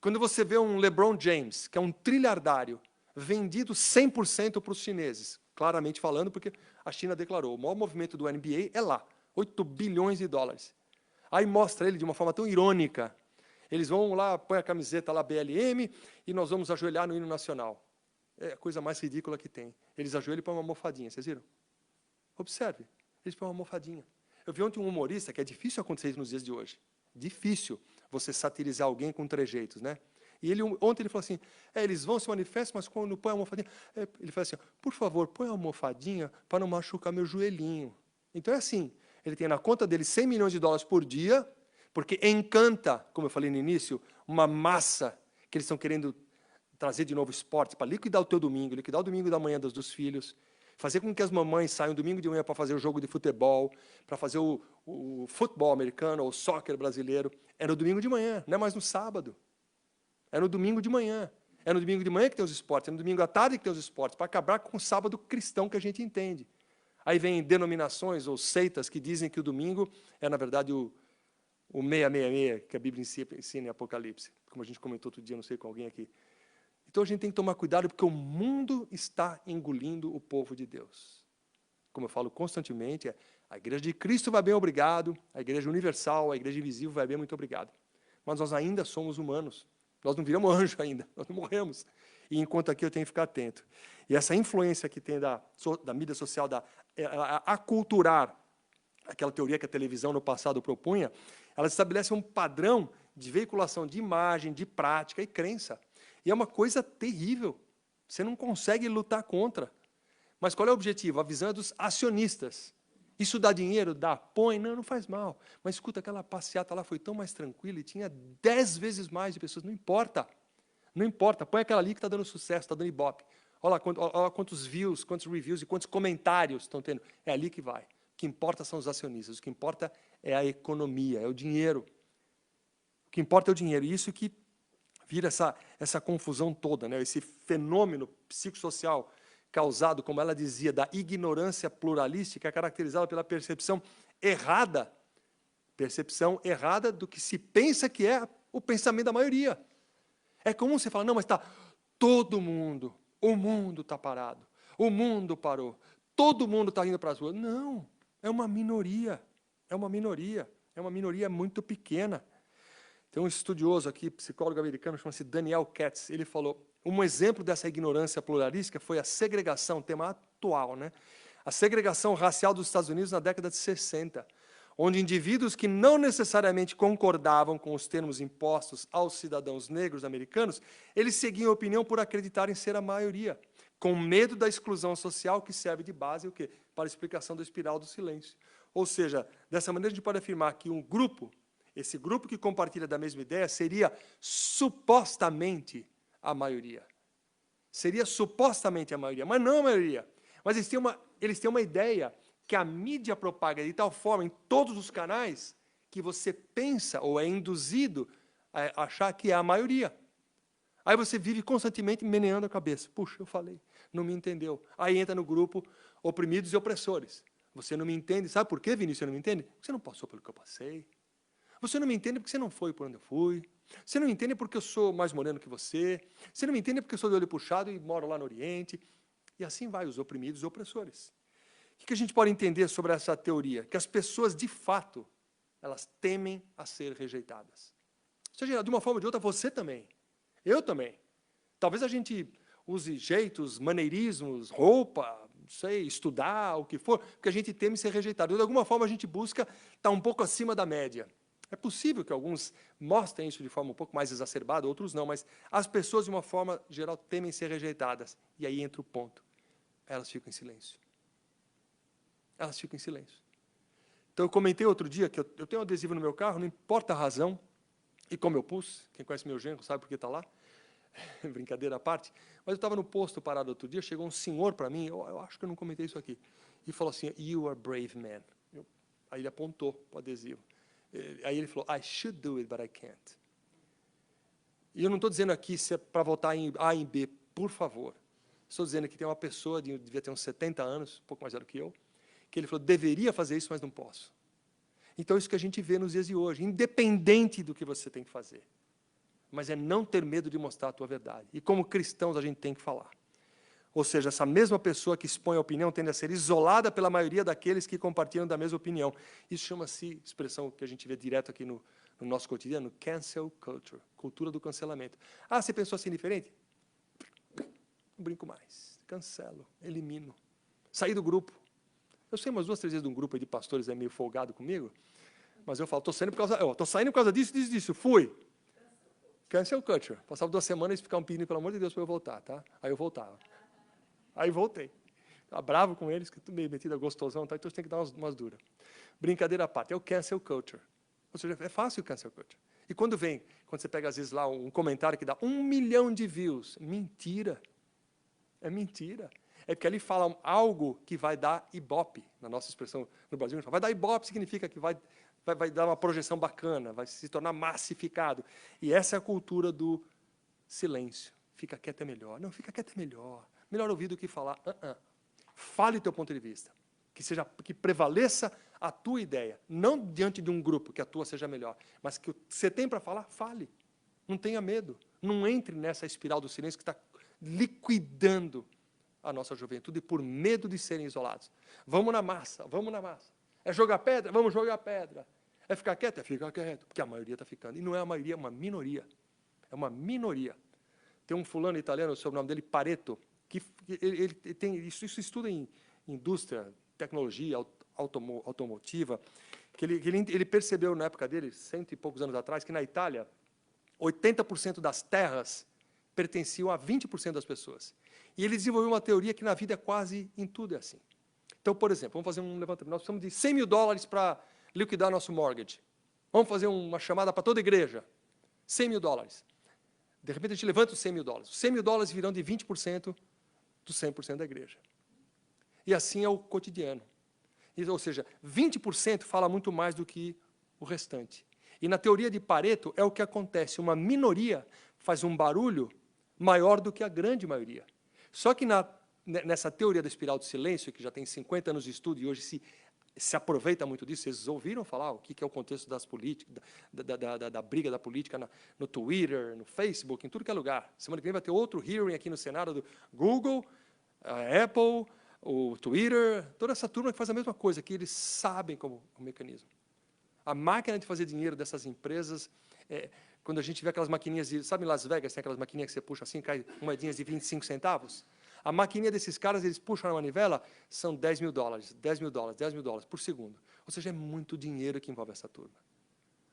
Quando você vê um LeBron James, que é um trilhardário, vendido 100% para os chineses, claramente falando, porque a China declarou, o maior movimento do NBA é lá, 8 bilhões de dólares. Aí mostra ele de uma forma tão irônica. Eles vão lá, põe a camiseta lá, BLM, e nós vamos ajoelhar no hino nacional. É a coisa mais ridícula que tem. Eles ajoelham e põem uma almofadinha, vocês viram? Observe, eles põem uma almofadinha. Eu vi ontem um humorista, que é difícil acontecer isso nos dias de hoje. Difícil você satirizar alguém com trejeitos, né? E ontem ele falou assim, eles vão se manifestar, mas quando põe a almofadinha... ele falou assim, por favor, põe a almofadinha para não machucar meu joelhinho. Então é assim, ele tem na conta dele 100 milhões de dólares por dia, porque encanta, como eu falei no início, uma massa que eles estão querendo trazer de novo esporte para liquidar o teu domingo, liquidar o domingo da manhã dos filhos, fazer com que as mamães saiam domingo de manhã para fazer o jogo de futebol, para fazer o futebol americano ou o soccer brasileiro. É no domingo de manhã, não é mais no sábado. É no domingo de manhã. É no domingo de manhã que tem os esportes, é no domingo à tarde que tem os esportes, para acabar com o sábado cristão que a gente entende. Aí vem denominações ou seitas que dizem que o domingo é, na verdade, o 666, que a Bíblia ensina em Apocalipse, como a gente comentou outro dia, não sei com alguém aqui. Então a gente tem que tomar cuidado, porque o mundo está engolindo o povo de Deus. Como eu falo constantemente, a igreja de Cristo vai bem, obrigado, a igreja universal, a igreja invisível vai bem, muito obrigado. Mas nós ainda somos humanos, nós não viramos anjo ainda, nós não morremos. E enquanto aqui eu tenho que ficar atento. E essa influência que tem da mídia social, a aculturar, aquela teoria que a televisão no passado propunha, ela estabelece um padrão de veiculação de imagem, de prática e crença. E é uma coisa terrível. Você não consegue lutar contra. Mas qual é o objetivo? A visão é dos acionistas. Isso dá dinheiro? Dá. Põe? Não faz mal. Mas escuta, aquela passeata lá foi tão mais tranquila e tinha 10 vezes mais de pessoas. Não importa. Não importa. Põe aquela ali que está dando sucesso, está dando ibope. Olha lá quantos views, quantos reviews e quantos comentários estão tendo. É ali que vai. que importa são os acionistas, o que importa é a economia, é o dinheiro. O que importa é o dinheiro, e isso que vira essa confusão toda, né? Esse fenômeno psicossocial causado, como ela dizia, da ignorância pluralística, caracterizada pela percepção errada do que se pensa que é o pensamento da maioria. É comum você falar, não, mas está todo mundo, o mundo está parado, o mundo parou, todo mundo está indo para as ruas. Não, é uma minoria, é uma minoria muito pequena. Tem um estudioso aqui, psicólogo americano, chama-se Daniel Katz, ele falou, um exemplo dessa ignorância pluralística foi a segregação, tema atual, né? A segregação racial dos Estados Unidos na década de 60, onde indivíduos que não necessariamente concordavam com os termos impostos aos cidadãos negros americanos, eles seguiam a opinião por acreditarem ser a maioria, com medo da exclusão social que serve de base o quê? Para a explicação da espiral do silêncio. Ou seja, dessa maneira a gente pode afirmar que um grupo, esse grupo que compartilha da mesma ideia, seria supostamente a maioria. Seria supostamente a maioria, mas não a maioria. Mas eles têm uma ideia que a mídia propaga de tal forma, em todos os canais, que você pensa ou é induzido a achar que é a maioria. Aí você vive constantemente meneando a cabeça. Puxa, eu falei, não me entendeu. Aí entra no grupo oprimidos e opressores. Você não me entende. Sabe por quê, Vinícius, você não me entende? Porque você não passou pelo que eu passei. Você não me entende porque você não foi por onde eu fui. Você não me entende porque eu sou mais moreno que você. Você não me entende porque eu sou de olho puxado e moro lá no Oriente. E assim vai, os oprimidos e opressores. O que a gente pode entender sobre essa teoria? Que as pessoas, de fato, elas temem a ser rejeitadas. Ou seja, de uma forma ou de outra, você também. Eu também. Talvez a gente use jeitos, maneirismos, roupa, não sei, estudar, o que for, porque a gente teme ser rejeitado. De alguma forma, a gente busca estar um pouco acima da média. É possível que alguns mostrem isso de forma um pouco mais exacerbada, outros não, mas as pessoas, de uma forma geral, temem ser rejeitadas. E aí entra o ponto. Elas ficam em silêncio. Elas ficam em silêncio. Então, eu comentei outro dia que eu tenho um adesivo no meu carro, não importa a razão, e como eu pus, quem conhece meu genro sabe por que está lá, brincadeira à parte, mas eu estava no posto parado outro dia, chegou um senhor para mim, eu acho que eu não comentei isso aqui, e falou assim, "You are a brave man." Aí ele apontou para o adesivo. Aí ele falou, "I should do it, but I can't." E eu não estou dizendo aqui se é para votar em A e em B, por favor. Estou dizendo que tem uma pessoa, devia ter uns 70 anos, um pouco mais velho que eu, que ele falou, deveria fazer isso, mas não posso. Então, isso que a gente vê nos dias de hoje, independente do que você tem que fazer. Mas é não ter medo de mostrar a tua verdade. E como cristãos, a gente tem que falar. Ou seja, essa mesma pessoa que expõe a opinião tende a ser isolada pela maioria daqueles que compartilham da mesma opinião. Isso chama-se, expressão que a gente vê direto aqui no nosso cotidiano, cancel culture, cultura do cancelamento. Ah, você pensou assim diferente? Não brinco mais. Cancelo, elimino. Saí do grupo. Eu sei umas 2, 3 vezes de um grupo de pastores meio folgado comigo, mas eu falo, estou saindo por causa disso, fui. Cancel culture. Passava 2 semanas e ficava pedindo, pelo amor de Deus, para eu voltar, tá? Aí eu voltava. Aí voltei. Estava bravo com eles, que tudo meio metido a gostosão, tá? Então você tem que dar umas duras. Brincadeira à parte, é o cancel culture. Ou seja, é fácil o cancel culture. E quando você pega às vezes lá um comentário que dá 1 milhão de views, mentira. É mentira. É porque ali fala algo que vai dar ibope, na nossa expressão no Brasil. Vai dar ibope significa que vai dar uma projeção bacana, vai se tornar massificado. E essa é a cultura do silêncio. Fica quieto é melhor. Não, fica quieto é melhor. Melhor ouvir do que falar. Fale o teu ponto de vista. Que prevaleça a tua ideia. Não diante de um grupo que a tua seja melhor, mas que você tem para falar, fale. Não tenha medo. Não entre nessa espiral do silêncio que está liquidando a nossa juventude por medo de serem isolados. Vamos na massa, vamos na massa. É jogar pedra? Vamos jogar pedra. É ficar quieto? É ficar quieto, porque a maioria está ficando. E não é a maioria, é uma minoria. É uma minoria. Tem um fulano italiano, o sobrenome dele, Pareto, que ele tem, isso estuda em indústria, tecnologia, automotiva, que ele percebeu na época dele, 100 e poucos anos atrás, que na Itália, 80% das terras pertenciam a 20% das pessoas. E ele desenvolveu uma teoria que na vida quase em tudo é assim. Então, por exemplo, vamos fazer um levantamento. Nós precisamos de $100 mil para liquidar nosso mortgage. Vamos fazer uma chamada para toda a igreja. $100 mil. De repente, a gente levanta os $100 mil. Os $100 mil virão de 20% dos 100% da igreja. E assim é o cotidiano. Ou seja, 20% fala muito mais do que o restante. E na teoria de Pareto é o que acontece, uma minoria faz um barulho maior do que a grande maioria. Só que nessa teoria da espiral do silêncio, que já tem 50 anos de estudo e hoje se aproveita muito disso, vocês ouviram falar o que é o contexto das políticas, da briga da política no Twitter, no Facebook, em tudo que é lugar. Semana que vem vai ter outro hearing aqui no Senado do Google, a Apple, o Twitter, toda essa turma que faz a mesma coisa, que eles sabem como o mecanismo. A máquina de fazer dinheiro dessas empresas, quando a gente vê aquelas maquininhas, sabe em Las Vegas, tem aquelas maquininhas que você puxa assim, cai moedinhas de 25 centavos? A maquininha desses caras, eles puxam na manivela, são 10 mil dólares, 10 mil dólares, 10 mil dólares por segundo. Ou seja, é muito dinheiro que envolve essa turma.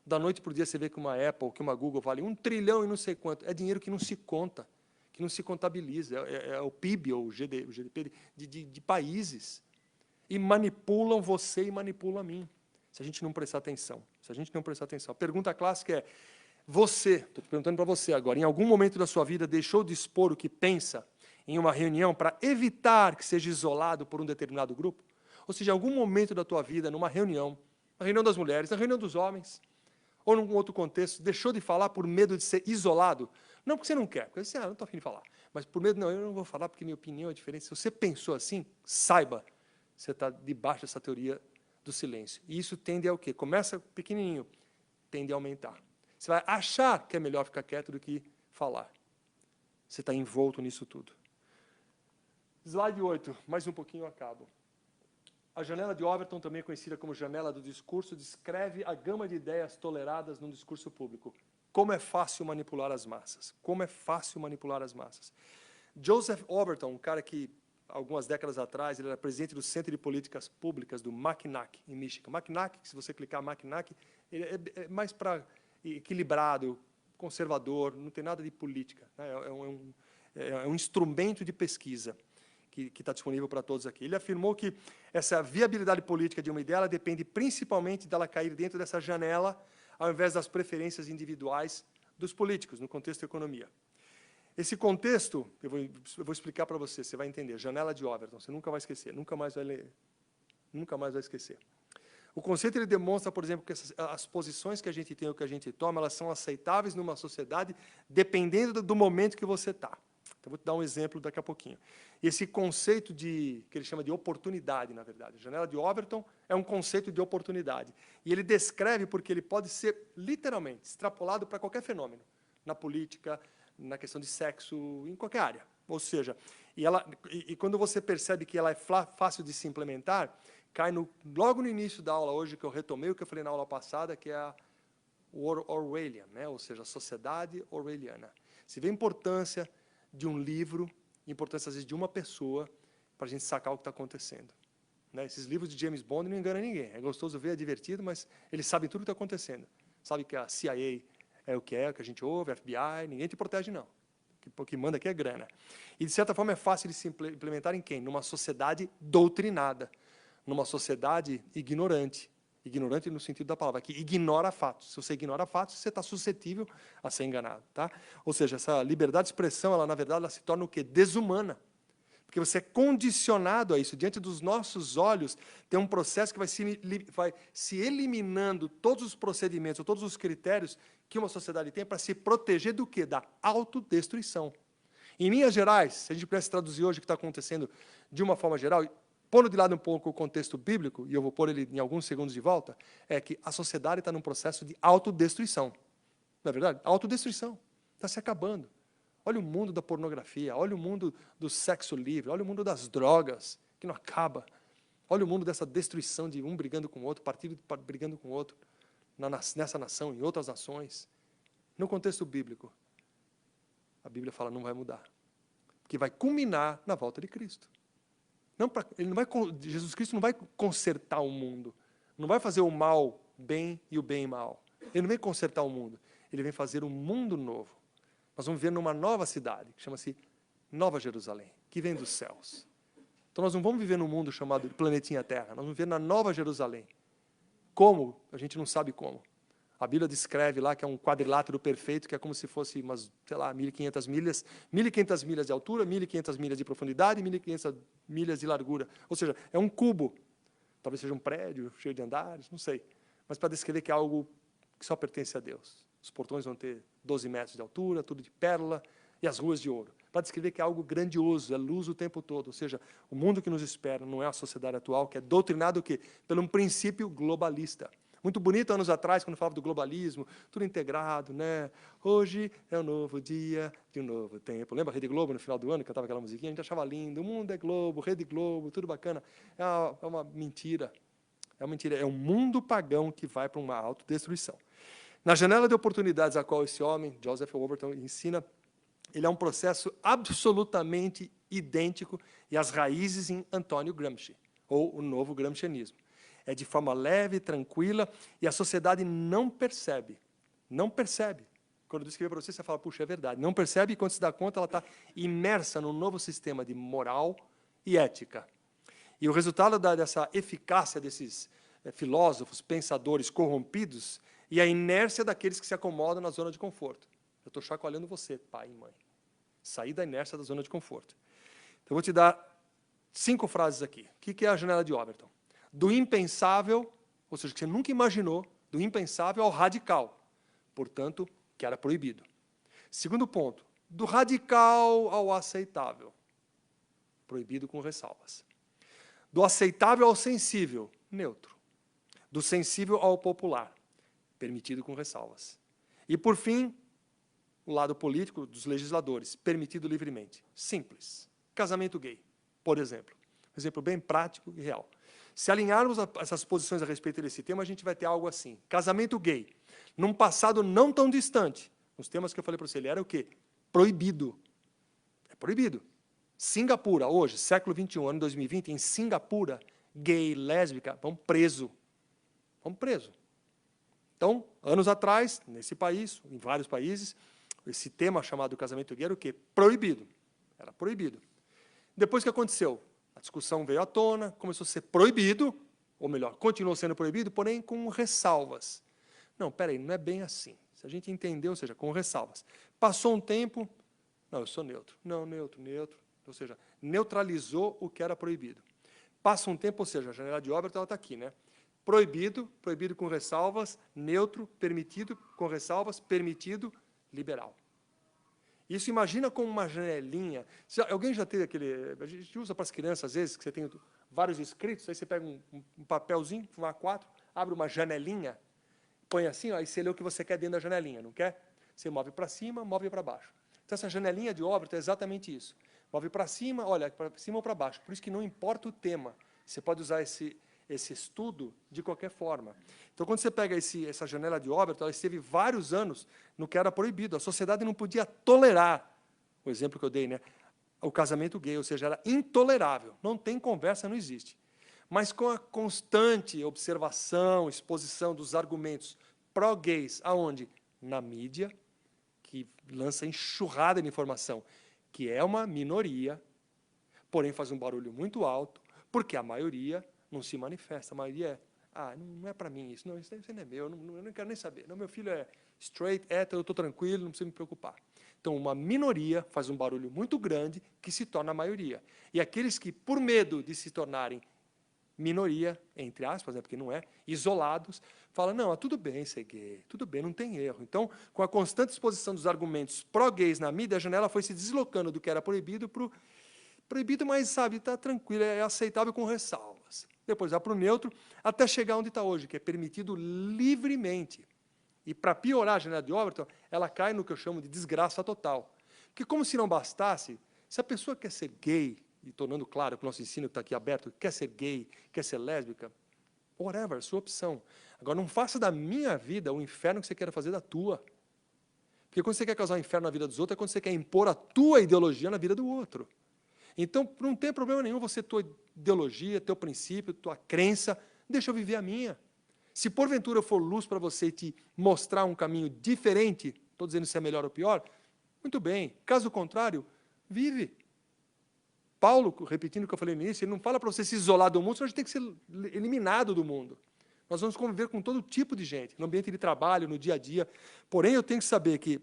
Da noite para o dia você vê que uma Apple, que uma Google vale 1 trilhão e não sei quanto. É dinheiro que não se conta, que não se contabiliza. É o PIB, ou o GDP de países. E manipulam você e manipulam a mim, se a gente não prestar atenção. Se a gente não prestar atenção. A pergunta clássica é, você, estou te perguntando para você agora, em algum momento da sua vida deixou de expor o que pensa em uma reunião para evitar que seja isolado por um determinado grupo? Ou seja, em algum momento da tua vida, numa reunião, na reunião das mulheres, na reunião dos homens, ou num outro contexto, deixou de falar por medo de ser isolado? Não porque você não quer, porque você, não estou afim de falar. Mas por medo, não, eu não vou falar porque minha opinião é diferente. Se você pensou assim, saiba, você está debaixo dessa teoria do silêncio. E isso tende a o quê? Começa pequenininho, tende a aumentar. Você vai achar que é melhor ficar quieto do que falar. Você está envolto nisso tudo. Slide 8, mais um pouquinho eu acabo. A janela de Overton, também conhecida como janela do discurso, descreve a gama de ideias toleradas num discurso público. Como é fácil manipular as massas. Como é fácil manipular as massas. Joseph Overton, um cara que, algumas décadas atrás, ele era presidente do Centro de Políticas Públicas do Mackinac, em Michigan. Mackinac, se você clicar Mackinac, ele é mais para equilibrado, conservador, não tem nada de política. Né? É um instrumento de pesquisa que está disponível para todos aqui. Ele afirmou que essa viabilidade política de uma ideia ela depende principalmente dela cair dentro dessa janela, ao invés das preferências individuais dos políticos, no contexto da economia. Esse contexto, eu vou explicar para você, você vai entender. Janela de Overton, você nunca vai esquecer, nunca mais vai ler, nunca mais vai esquecer. O conceito ele demonstra, por exemplo, que as posições que a gente tem ou que a gente toma, elas são aceitáveis numa sociedade dependendo do momento que você está. Então, vou te dar um exemplo daqui a pouquinho. Esse conceito que ele chama de oportunidade, na verdade. A janela de Overton é um conceito de oportunidade. E ele descreve porque ele pode ser, literalmente, extrapolado para qualquer fenômeno. Na política, na questão de sexo, em qualquer área. Ou seja, e quando você percebe que ela é fácil de se implementar, cai logo no início da aula hoje, que eu retomei o que eu falei na aula passada, que é o Orwellian, né? Ou seja, a sociedade orwelliana. Se vê a importância de um livro, importância, às vezes, de uma pessoa, para a gente sacar o que está acontecendo. Né? Esses livros de James Bond não enganam ninguém. É gostoso ver, é divertido, mas eles sabem tudo o que está acontecendo. Sabe que a CIA é o que a gente ouve, a FBI, ninguém te protege, não. O que manda aqui é grana. E, de certa forma, é fácil de se implementar em quem? Numa sociedade doutrinada, numa sociedade ignorante. Ignorante no sentido da palavra, que ignora fatos. Se você ignora fatos, você está suscetível a ser enganado. Tá? Ou seja, essa liberdade de expressão, ela, na verdade, ela se torna o quê? Desumana. Porque você é condicionado a isso. Diante dos nossos olhos, tem um processo que vai se eliminando todos os procedimentos, ou todos os critérios que uma sociedade tem para se proteger do quê? Da autodestruição. Em linhas gerais, se a gente pudesse traduzir hoje o que está acontecendo de uma forma geral, pondo de lado um pouco o contexto bíblico, e eu vou pôr ele em alguns segundos de volta, é que a sociedade está num processo de autodestruição. Não é verdade? Autodestruição. Está se acabando. Olha o mundo da pornografia, olha o mundo do sexo livre, olha o mundo das drogas, que não acaba. Olha o mundo dessa destruição de um brigando com o outro, partido brigando com o outro, nessa nação, em outras nações. No contexto bíblico, a Bíblia fala não vai mudar. Porque vai culminar na volta de Cristo. Jesus Cristo não vai consertar o mundo. Não vai fazer o mal bem e o bem mal. Ele não vem consertar o mundo. Ele vem fazer um mundo novo. Nós vamos viver numa nova cidade, que chama-se Nova Jerusalém, que vem dos céus. Então nós não vamos viver num mundo chamado planetinha Terra. Nós vamos viver na Nova Jerusalém. Como? A gente não sabe como. A Bíblia descreve lá que é um quadrilátero perfeito, que é como se fosse umas, sei lá, 1.500 milhas. 1.500 milhas de altura, 1.500 milhas de profundidade, 1.500 milhas de largura. Ou seja, é um cubo. Talvez seja um prédio cheio de andares, não sei. Mas para descrever que é algo que só pertence a Deus. Os portões vão ter 12 metros de altura, tudo de pérola, e as ruas de ouro. Para descrever que é algo grandioso, é luz o tempo todo. Ou seja, o mundo que nos espera não é a sociedade atual, que é doutrinado o quê? Pelo um princípio globalista. Muito bonito, anos atrás, quando falava do globalismo, tudo integrado, né? Hoje é um novo dia de um novo tempo. Lembra a Rede Globo, no final do ano, que cantava aquela musiquinha? A gente achava lindo, o mundo é Globo, Rede Globo, tudo bacana. É uma mentira. É uma mentira. É um mundo pagão que vai para uma autodestruição. Na janela de oportunidades a qual esse homem, Joseph Overton, ensina, ele é um processo absolutamente idêntico e as raízes em Antônio Gramsci, ou o novo gramscianismo. É de forma leve, tranquila, e a sociedade não percebe. Não percebe. Quando eu escrevo para você, você fala, puxa, é verdade. Não percebe, e quando se dá conta, ela está imersa num novo sistema de moral e ética. E o resultado dessa eficácia desses filósofos, pensadores corrompidos, e a inércia daqueles que se acomodam na zona de conforto. Eu estou chacoalhando você, pai e mãe. Sair da inércia da zona de conforto. Então, eu vou te dar 5 frases aqui. O que é a janela de Overton? Do impensável, ou seja, que você nunca imaginou, do impensável ao radical. Portanto, que era proibido. Segundo ponto, do radical ao aceitável. Proibido com ressalvas. Do aceitável ao sensível, neutro. Do sensível ao popular, permitido com ressalvas. E, por fim, o lado político dos legisladores, permitido livremente. Simples. Casamento gay, por exemplo. Um exemplo bem prático e real. Se alinharmos essas posições a respeito desse tema, a gente vai ter algo assim. Casamento gay, num passado não tão distante, nos temas que eu falei para você, ele era o quê? Proibido. É proibido. Singapura, hoje, século XXI, ano 2020, em Singapura, gay, lésbica, vão preso. Vão preso. Então, anos atrás, nesse país, em vários países, esse tema chamado casamento gay era o quê? Proibido. Era proibido. Depois que aconteceu? A discussão veio à tona, começou a ser proibido, ou melhor, continuou sendo proibido, porém com ressalvas. Não, peraí, não é bem assim. Se a gente entendeu, ou seja, com ressalvas. Passou um tempo, não, eu sou neutro. Não, neutro. Ou seja, neutralizou o que era proibido. Passa um tempo, ou seja, a janela de Overton está aqui, né? Proibido com ressalvas, neutro, permitido com ressalvas, permitido, liberal. Isso imagina como uma janelinha. Alguém já teve aquele... A gente usa para as crianças, às vezes, que você tem vários escritos, aí você pega um papelzinho, um A4, abre uma janelinha, põe assim, ó, aí você lê o que você quer dentro da janelinha, não quer? Você move para cima, move para baixo. Então, essa janelinha de Overton é exatamente isso. Move para cima, olha, para cima ou para baixo. Por isso que não importa o tema. Você pode usar esse estudo de qualquer forma. Então, quando você pega essa janela de Overton, ela esteve vários anos no que era proibido. A sociedade não podia tolerar, o exemplo que eu dei, né? O casamento gay, ou seja, era intolerável. Não tem conversa, não existe. Mas com a constante observação, exposição dos argumentos pró-gays, aonde? Na mídia, que lança enxurrada de informação, que é uma minoria, porém faz um barulho muito alto, porque a maioria não se manifesta. A maioria não é para mim isso, não, isso não é meu, eu não quero nem saber. Não, meu filho é straight, hétero, eu estou tranquilo, não preciso me preocupar. Então, uma minoria faz um barulho muito grande que se torna a maioria. E aqueles que, por medo de se tornarem minoria, entre aspas, né, porque não é, isolados, falam, não, tudo bem ser gay, tudo bem, não tem erro. Então, com a constante exposição dos argumentos pró-gays na mídia, a janela foi se deslocando do que era proibido para o proibido, mas, sabe, está tranquilo, é aceitável com ressalvas. Depois vai para o neutro, até chegar onde está hoje, que é permitido livremente. E, para piorar a janela de Overton, ela cai no que eu chamo de desgraça total. Porque, como se não bastasse, se a pessoa quer ser gay, e tornando claro que o nosso ensino está aqui aberto, quer ser gay, quer ser lésbica, whatever, sua opção. Agora, não faça da minha vida o inferno que você queira fazer da tua. Porque quando você quer causar um inferno na vida dos outros, é quando você quer impor a tua ideologia na vida do outro. Então, não tem problema nenhum você, tua ideologia, teu princípio, tua crença, deixa eu viver a minha. Se porventura eu for luz para você e te mostrar um caminho diferente, estou dizendo se é melhor ou pior, muito bem. Caso contrário, vive. Paulo, repetindo o que eu falei no início, ele não fala para você se isolar do mundo, senão a gente tem que ser eliminado do mundo. Nós vamos conviver com todo tipo de gente, no ambiente de trabalho, no dia a dia. Porém, eu tenho que saber que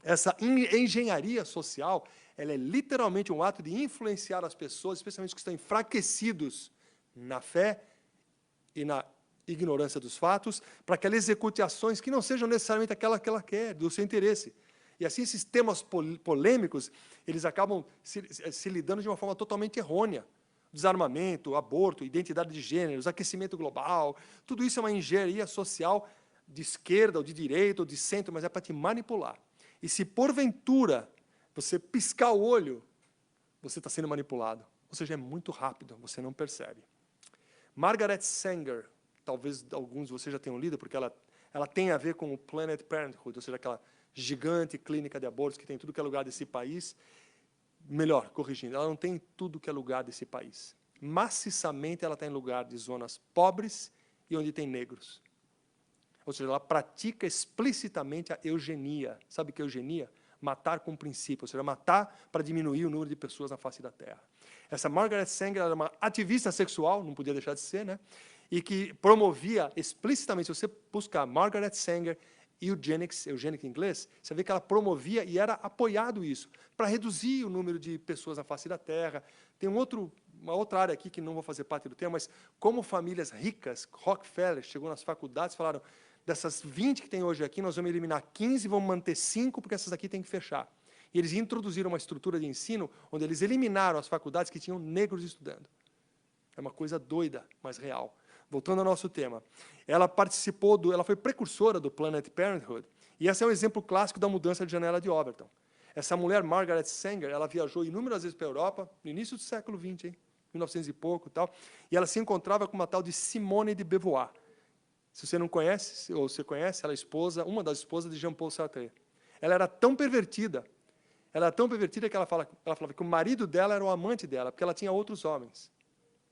essa engenharia social, ela é literalmente um ato de influenciar as pessoas, especialmente os que estão enfraquecidos na fé e na ignorância dos fatos, para que ela execute ações que não sejam necessariamente aquela que ela quer, do seu interesse. E assim, esses temas polêmicos, eles acabam se lidando de uma forma totalmente errônea. Desarmamento, aborto, identidade de gêneros, aquecimento global, tudo isso é uma engenharia social de esquerda, ou de direita, ou de centro, mas é para te manipular. E se, porventura, você piscar o olho, você está sendo manipulado. Ou seja, é muito rápido, você não percebe. Margaret Sanger, talvez alguns de vocês já tenham lido, porque ela tem a ver com o Planned Parenthood, ou seja, aquela gigante clínica de abortos que tem em tudo que é lugar desse país. Melhor, corrigindo, ela não tem em tudo que é lugar desse país. Maciçamente, ela está em lugar de zonas pobres e onde tem negros. Ou seja, ela pratica explicitamente a eugenia. Sabe o que é eugenia? Matar com princípio, ou seja, matar para diminuir o número de pessoas na face da Terra. Essa Margaret Sanger era uma ativista sexual, não podia deixar de ser, né? E que promovia explicitamente, se você buscar Margaret Sanger eugenics em inglês, você vê que ela promovia e era apoiado isso, para reduzir o número de pessoas na face da Terra. Tem uma outra área aqui que não vou fazer parte do tema, mas como famílias ricas, Rockefeller chegou nas faculdades e falaram, dessas 20 que tem hoje aqui, nós vamos eliminar 15 e vamos manter 5, porque essas aqui têm que fechar. E eles introduziram uma estrutura de ensino onde eles eliminaram as faculdades que tinham negros estudando. É uma coisa doida, mas real. Voltando ao nosso tema. Ela foi precursora do Planned Parenthood, e esse é um exemplo clássico da mudança de janela de Overton. Essa mulher, Margaret Sanger, ela viajou inúmeras vezes para a Europa, no início do século XX, 1900 e pouco, e ela se encontrava com uma tal de Simone de Beauvoir. Se você não conhece, ou você conhece, ela é uma das esposas de Jean-Paul Sartre. Ela era tão pervertida que ela falava que o marido dela era o amante dela, porque ela tinha outros homens.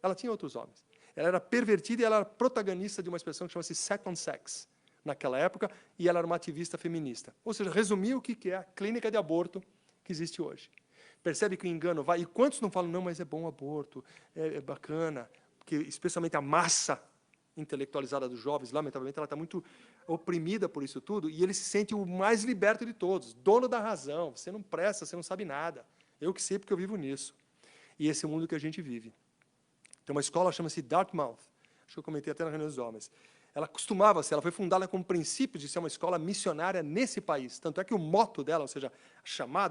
Ela tinha outros homens. Ela era pervertida e ela era protagonista de uma expressão que chama-se second sex, naquela época, e ela era uma ativista feminista. Ou seja, resumir o que é a clínica de aborto que existe hoje. Percebe que o engano vai? E quantos não falam, não, mas é bom o aborto, é bacana, porque especialmente a massa intelectualizada dos jovens, lamentavelmente, ela está muito oprimida por isso tudo, e ele se sente o mais liberto de todos, dono da razão. Você não presta, você não sabe nada. Eu que sei porque eu vivo nisso. E esse é o mundo que a gente vive. Tem uma escola, chama-se Dartmouth, acho que eu comentei até na reunião dos homens. Ela foi fundada com o princípio de ser uma escola missionária nesse país. Tanto é que o moto dela, ou seja,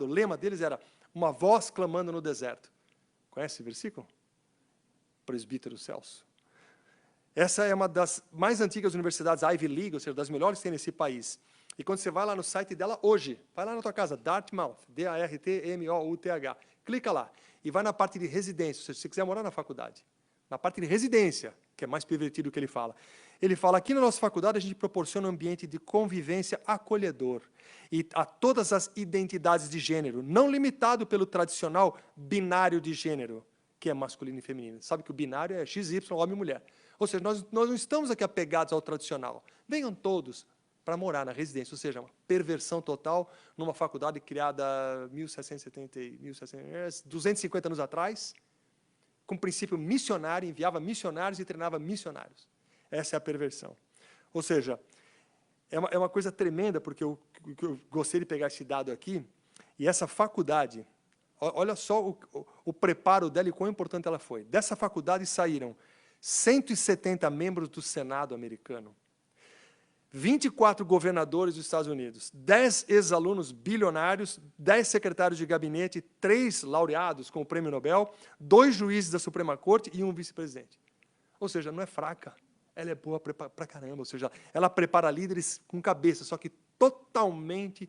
o lema deles era uma voz clamando no deserto. Conhece esse versículo? Presbítero Celso. Essa é uma das mais antigas universidades Ivy League, ou seja, das melhores que tem nesse país. E quando você vai lá no site dela hoje, vai lá na tua casa, Dartmouth, D-A-R-T-M-O-U-T-H, clica lá e vai na parte de residência, ou seja, se você quiser morar na faculdade. Na parte de residência, que é mais pervertido o que ele fala. Ele fala, aqui na nossa faculdade a gente proporciona um ambiente de convivência acolhedor e a todas as identidades de gênero, não limitado pelo tradicional binário de gênero, que é masculino e feminino. Sabe que o binário é XY, homem e mulher. Ou seja, nós não estamos aqui apegados ao tradicional. Venham todos para morar na residência, ou seja, uma perversão total numa faculdade criada 250 anos atrás, com princípio missionário, enviava missionários e treinava missionários. Essa é a perversão. Ou seja, é uma coisa tremenda, porque eu gostei de pegar esse dado aqui, e essa faculdade, olha só o preparo dela e quão importante ela foi. Dessa faculdade saíram 170 membros do Senado americano, 24 governadores dos Estados Unidos, 10 ex-alunos bilionários, 10 secretários de gabinete, 3 laureados com o Prêmio Nobel, 2 juízes da Suprema Corte e um vice-presidente. Ou seja, não é fraca, ela é boa pra caramba. Ou seja, ela prepara líderes com cabeça, só que totalmente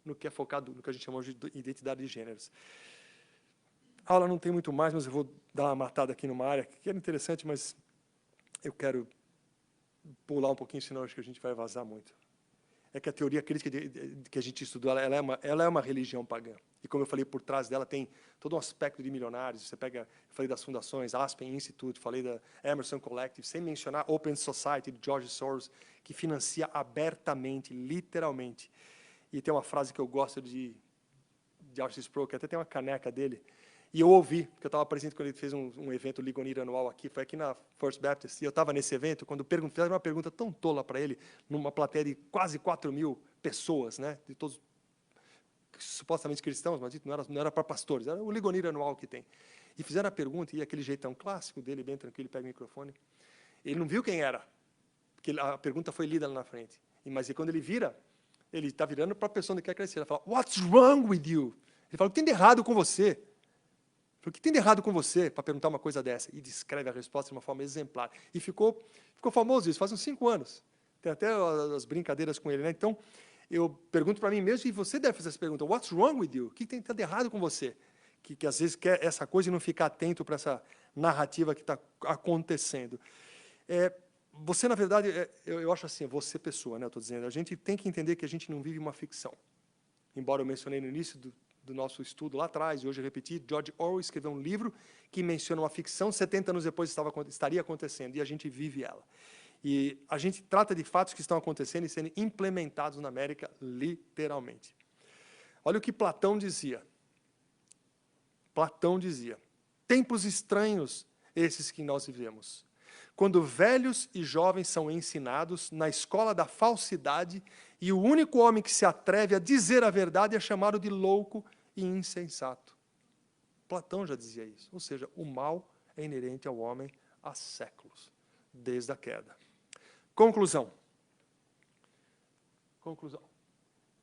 no que é focado, no que a gente chama de identidade de gêneros. A aula não tem muito mais, mas eu vou dar uma matada aqui numa área que era interessante, mas eu quero pular um pouquinho, senão acho que a gente vai vazar muito. É que a teoria crítica que a gente estudou, ela é uma religião pagã. E como eu falei, por trás dela tem todo um aspecto de milionários. Você pega, eu falei das fundações, Aspen Institute, falei da Emerson Collective, sem mencionar Open Society, de George Soros, que financia abertamente, literalmente. E tem uma frase que eu gosto de Arthur Sproul, que até tem uma caneca dele, e eu ouvi, porque eu estava presente quando ele fez um evento Ligonir anual aqui, foi aqui na First Baptist, e eu estava nesse evento, quando fizeram uma pergunta tão tola para ele, numa plateia de quase 4.000 pessoas, né, de todos supostamente cristãos, mas não era para pastores, era o Ligonir anual que tem. E fizeram a pergunta, e aquele jeitão clássico dele, bem tranquilo, pega o microfone, Ele não viu quem era, porque a pergunta foi lida lá na frente. Mas quando ele vira, ele está virando para a pessoa que quer crescer. Ele fala, what's wrong with you? Ele fala, o que tem de errado com você? O que tem de errado com você para perguntar uma coisa dessa? E descreve a resposta de uma forma exemplar. E ficou famoso isso, faz uns 5 anos. Tem até as brincadeiras com ele, né? Então, eu pergunto para mim mesmo, e você deve fazer essa pergunta, what's wrong with you? O que tem de errado com você? Que às vezes quer essa coisa e não ficar atento para essa narrativa que está acontecendo. Você, na verdade, eu acho assim, você pessoa, né? Eu estou dizendo, a gente tem que entender que a gente não vive uma ficção. Embora eu mencionei no início do nosso estudo lá atrás, e hoje eu repeti, George Orwell escreveu um livro que menciona uma ficção, 70 anos depois estaria acontecendo, e a gente vive ela. E a gente trata de fatos que estão acontecendo e sendo implementados na América, literalmente. Olha o que Platão dizia. Platão dizia, tempos estranhos esses que nós vivemos, quando velhos e jovens são ensinados na escola da falsidade e o único homem que se atreve a dizer a verdade é chamado de louco e insensato. Platão já dizia isso, ou seja, o mal é inerente ao homem há séculos, desde a queda. Conclusão.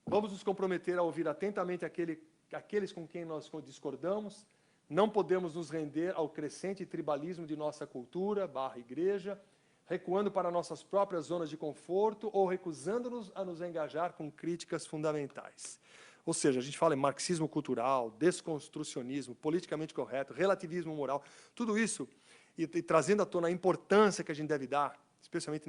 Vamos nos comprometer a ouvir atentamente aqueles com quem nós discordamos. Não podemos nos render ao crescente tribalismo de nossa cultura, igreja, recuando para nossas próprias zonas de conforto ou recusando-nos a nos engajar com críticas fundamentais. Ou seja, a gente fala em marxismo cultural, desconstrucionismo, politicamente correto, relativismo moral, tudo isso, e trazendo à tona a importância que a gente deve dar, especialmente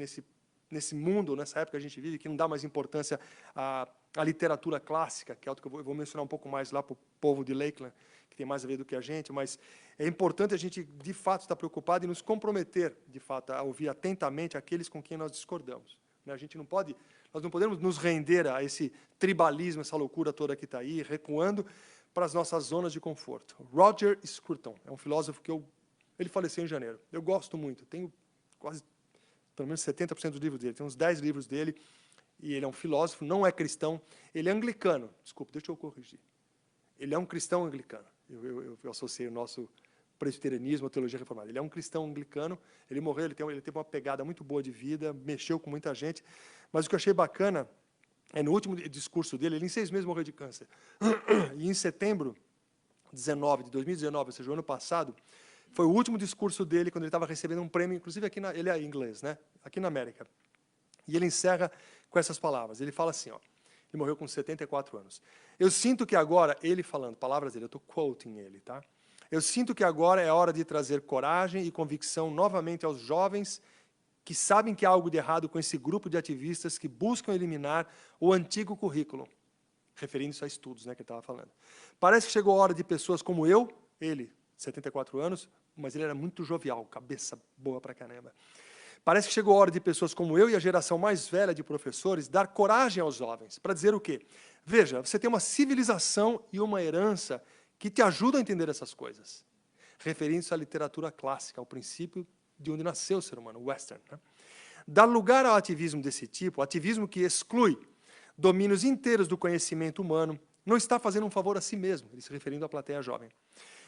nesse mundo, nessa época que a gente vive, que não dá mais importância à literatura clássica, que é algo que eu vou mencionar um pouco mais lá para o povo de Lakeland, que tem mais a ver do que a gente, mas é importante a gente, de fato, estar preocupado e nos comprometer, de fato, a ouvir atentamente aqueles com quem nós discordamos. Nós não podemos nos render a esse tribalismo, essa loucura toda que está aí, recuando para as nossas zonas de conforto. Roger Scruton é um filósofo que ele faleceu em janeiro. Eu gosto muito, tenho quase, pelo menos 70% dos livros dele, tem uns 10 livros dele, e ele é um filósofo, não é cristão, ele é anglicano. Desculpa, deixa eu corrigir. Ele é um cristão anglicano. Eu associei o nosso presbiterianismo à teologia reformada. Ele é um cristão anglicano, ele morreu, ele teve uma pegada muito boa de vida, mexeu com muita gente, mas o que eu achei bacana é no último discurso dele, ele em 6 meses morreu de câncer. E em setembro de 2019, ou seja, o ano passado, foi o último discurso dele, quando ele estava recebendo um prêmio, inclusive aqui, ele é inglês, né? Aqui na América. E ele encerra com essas palavras. Ele fala assim, ele morreu com 74 anos. Eu sinto que agora, ele falando, palavras dele, eu estou quoting ele, tá? Eu sinto que agora é hora de trazer coragem e convicção novamente aos jovens que sabem que há algo de errado com esse grupo de ativistas que buscam eliminar o antigo currículo, referindo-se a estudos, né, que ele estava falando. Parece que chegou a hora de pessoas como ele, 74 anos, mas ele era muito jovial, cabeça boa pra caramba. Parece que chegou a hora de pessoas como eu e a geração mais velha de professores dar coragem aos jovens, para dizer o quê? Veja, você tem uma civilização e uma herança que te ajudam a entender essas coisas, referindo-se à literatura clássica, ao princípio de onde nasceu o ser humano, o western. Né? Dar lugar ao ativismo desse tipo, ativismo que exclui domínios inteiros do conhecimento humano, não está fazendo um favor a si mesmo, ele se referindo à plateia jovem.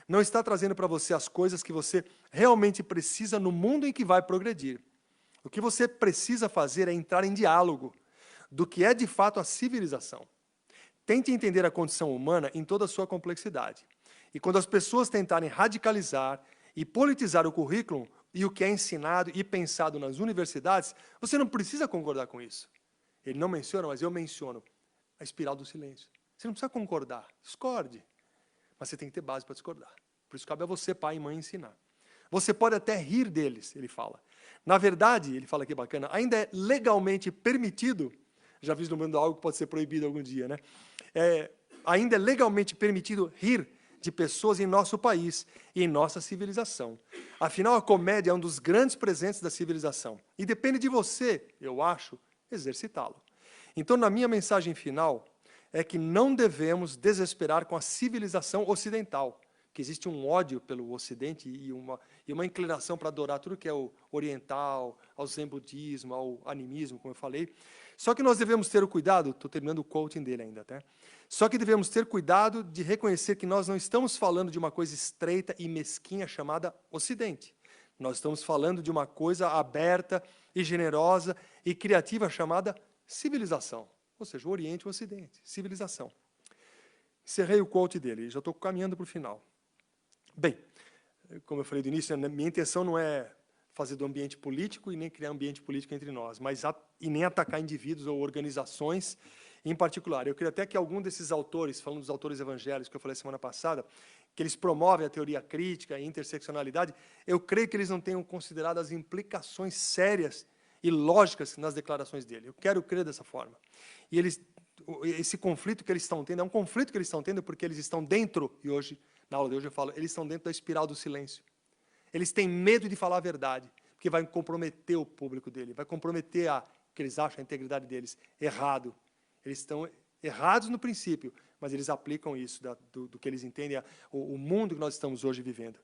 Não está trazendo para você as coisas que você realmente precisa no mundo em que vai progredir. O que você precisa fazer é entrar em diálogo do que é de fato a civilização. Tente entender a condição humana em toda a sua complexidade. E quando as pessoas tentarem radicalizar e politizar o currículo e o que é ensinado e pensado nas universidades, você não precisa concordar com isso. Ele não menciona, mas eu menciono a espiral do silêncio. Você não precisa concordar, discorde. Mas você tem que ter base para discordar. Por isso cabe a você, pai e mãe, ensinar. Você pode até rir deles, ele fala. Na verdade, ele fala que bacana, ainda é legalmente permitido, já vislumbrando algo que pode ser proibido algum dia, né? Ainda é legalmente permitido rir de pessoas em nosso país e em nossa civilização. Afinal, a comédia é um dos grandes presentes da civilização. E depende de você, eu acho, exercitá-lo. Então, na minha mensagem final, é que não devemos desesperar com a civilização ocidental, que existe um ódio pelo Ocidente e uma inclinação para adorar tudo que é o oriental, ao zen budismo, ao animismo, como eu falei. Só que nós devemos ter o cuidado, estou terminando o quoting dele ainda, tá? Só que devemos ter cuidado de reconhecer que nós não estamos falando de uma coisa estreita e mesquinha chamada Ocidente. Nós estamos falando de uma coisa aberta e generosa e criativa chamada civilização. Ou seja, o Oriente e o Ocidente. Civilização. Encerrei o quote dele, já estou caminhando para o final. Bem, como eu falei do início, minha intenção não é fazer do ambiente político e nem criar um ambiente político entre nós, e nem atacar indivíduos ou organizações em particular. Eu queria até que algum desses autores, falando dos autores evangélicos que eu falei semana passada, que eles promovem a teoria crítica e interseccionalidade, eu creio que eles não tenham considerado as implicações sérias e lógicas nas declarações dele. Eu quero crer dessa forma. E esse conflito que eles estão tendo, é um conflito que eles estão tendo porque eles estão dentro, e hoje, na aula de hoje eu falo, eles estão dentro da espiral do silêncio. Eles têm medo de falar a verdade, porque vai comprometer o público dele, vai comprometer que eles acham a integridade deles errado. Eles estão errados no princípio, mas eles aplicam isso do que eles entendem, o mundo que nós estamos hoje vivendo.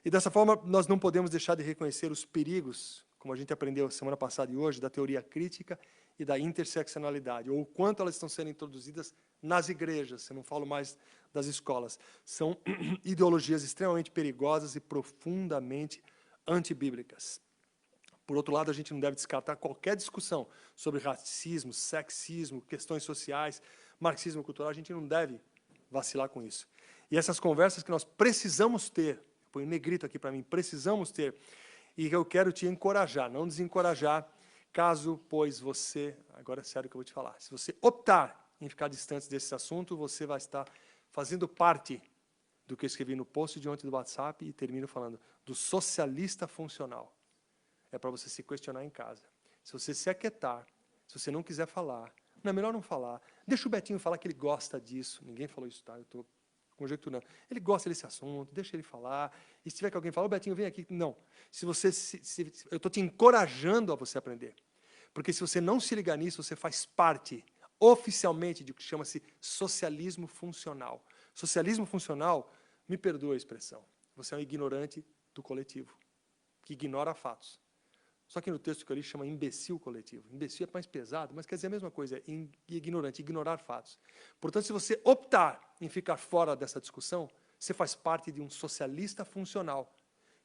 E dessa forma, nós não podemos deixar de reconhecer os perigos, como a gente aprendeu semana passada e hoje, da teoria crítica e da interseccionalidade, ou o quanto elas estão sendo introduzidas nas igrejas, eu não falo mais das escolas. São ideologias extremamente perigosas e profundamente antibíblicas. Por outro lado, a gente não deve descartar qualquer discussão sobre racismo, sexismo, questões sociais, marxismo cultural, a gente não deve vacilar com isso. E essas conversas que nós precisamos ter, põe um negrito aqui para mim, precisamos ter, e eu quero te encorajar, não desencorajar, caso, pois, você, agora é sério que eu vou te falar, se você optar em ficar distante desse assunto, você vai estar fazendo parte do que eu escrevi no post de ontem do WhatsApp e termino falando do socialista funcional. É para você se questionar em casa. Se você se aquietar, se você não quiser falar, não é melhor não falar. Deixa o Betinho falar que ele gosta disso. Ninguém falou isso, tá? Eu estou conjecturando. Ele gosta desse assunto, deixa ele falar. E se tiver que alguém falar, Betinho, vem aqui. Não. Eu estou te encorajando a você aprender. Porque se você não se ligar nisso, você faz parte, oficialmente, de o que chama-se socialismo funcional. Socialismo funcional, me perdoa a expressão, você é um ignorante do coletivo, que ignora fatos. Só que no texto que eu li chama imbecil coletivo. Imbecil é mais pesado, mas quer dizer a mesma coisa, ignorante, ignorar fatos. Portanto, se você optar em ficar fora dessa discussão, você faz parte de um socialista funcional.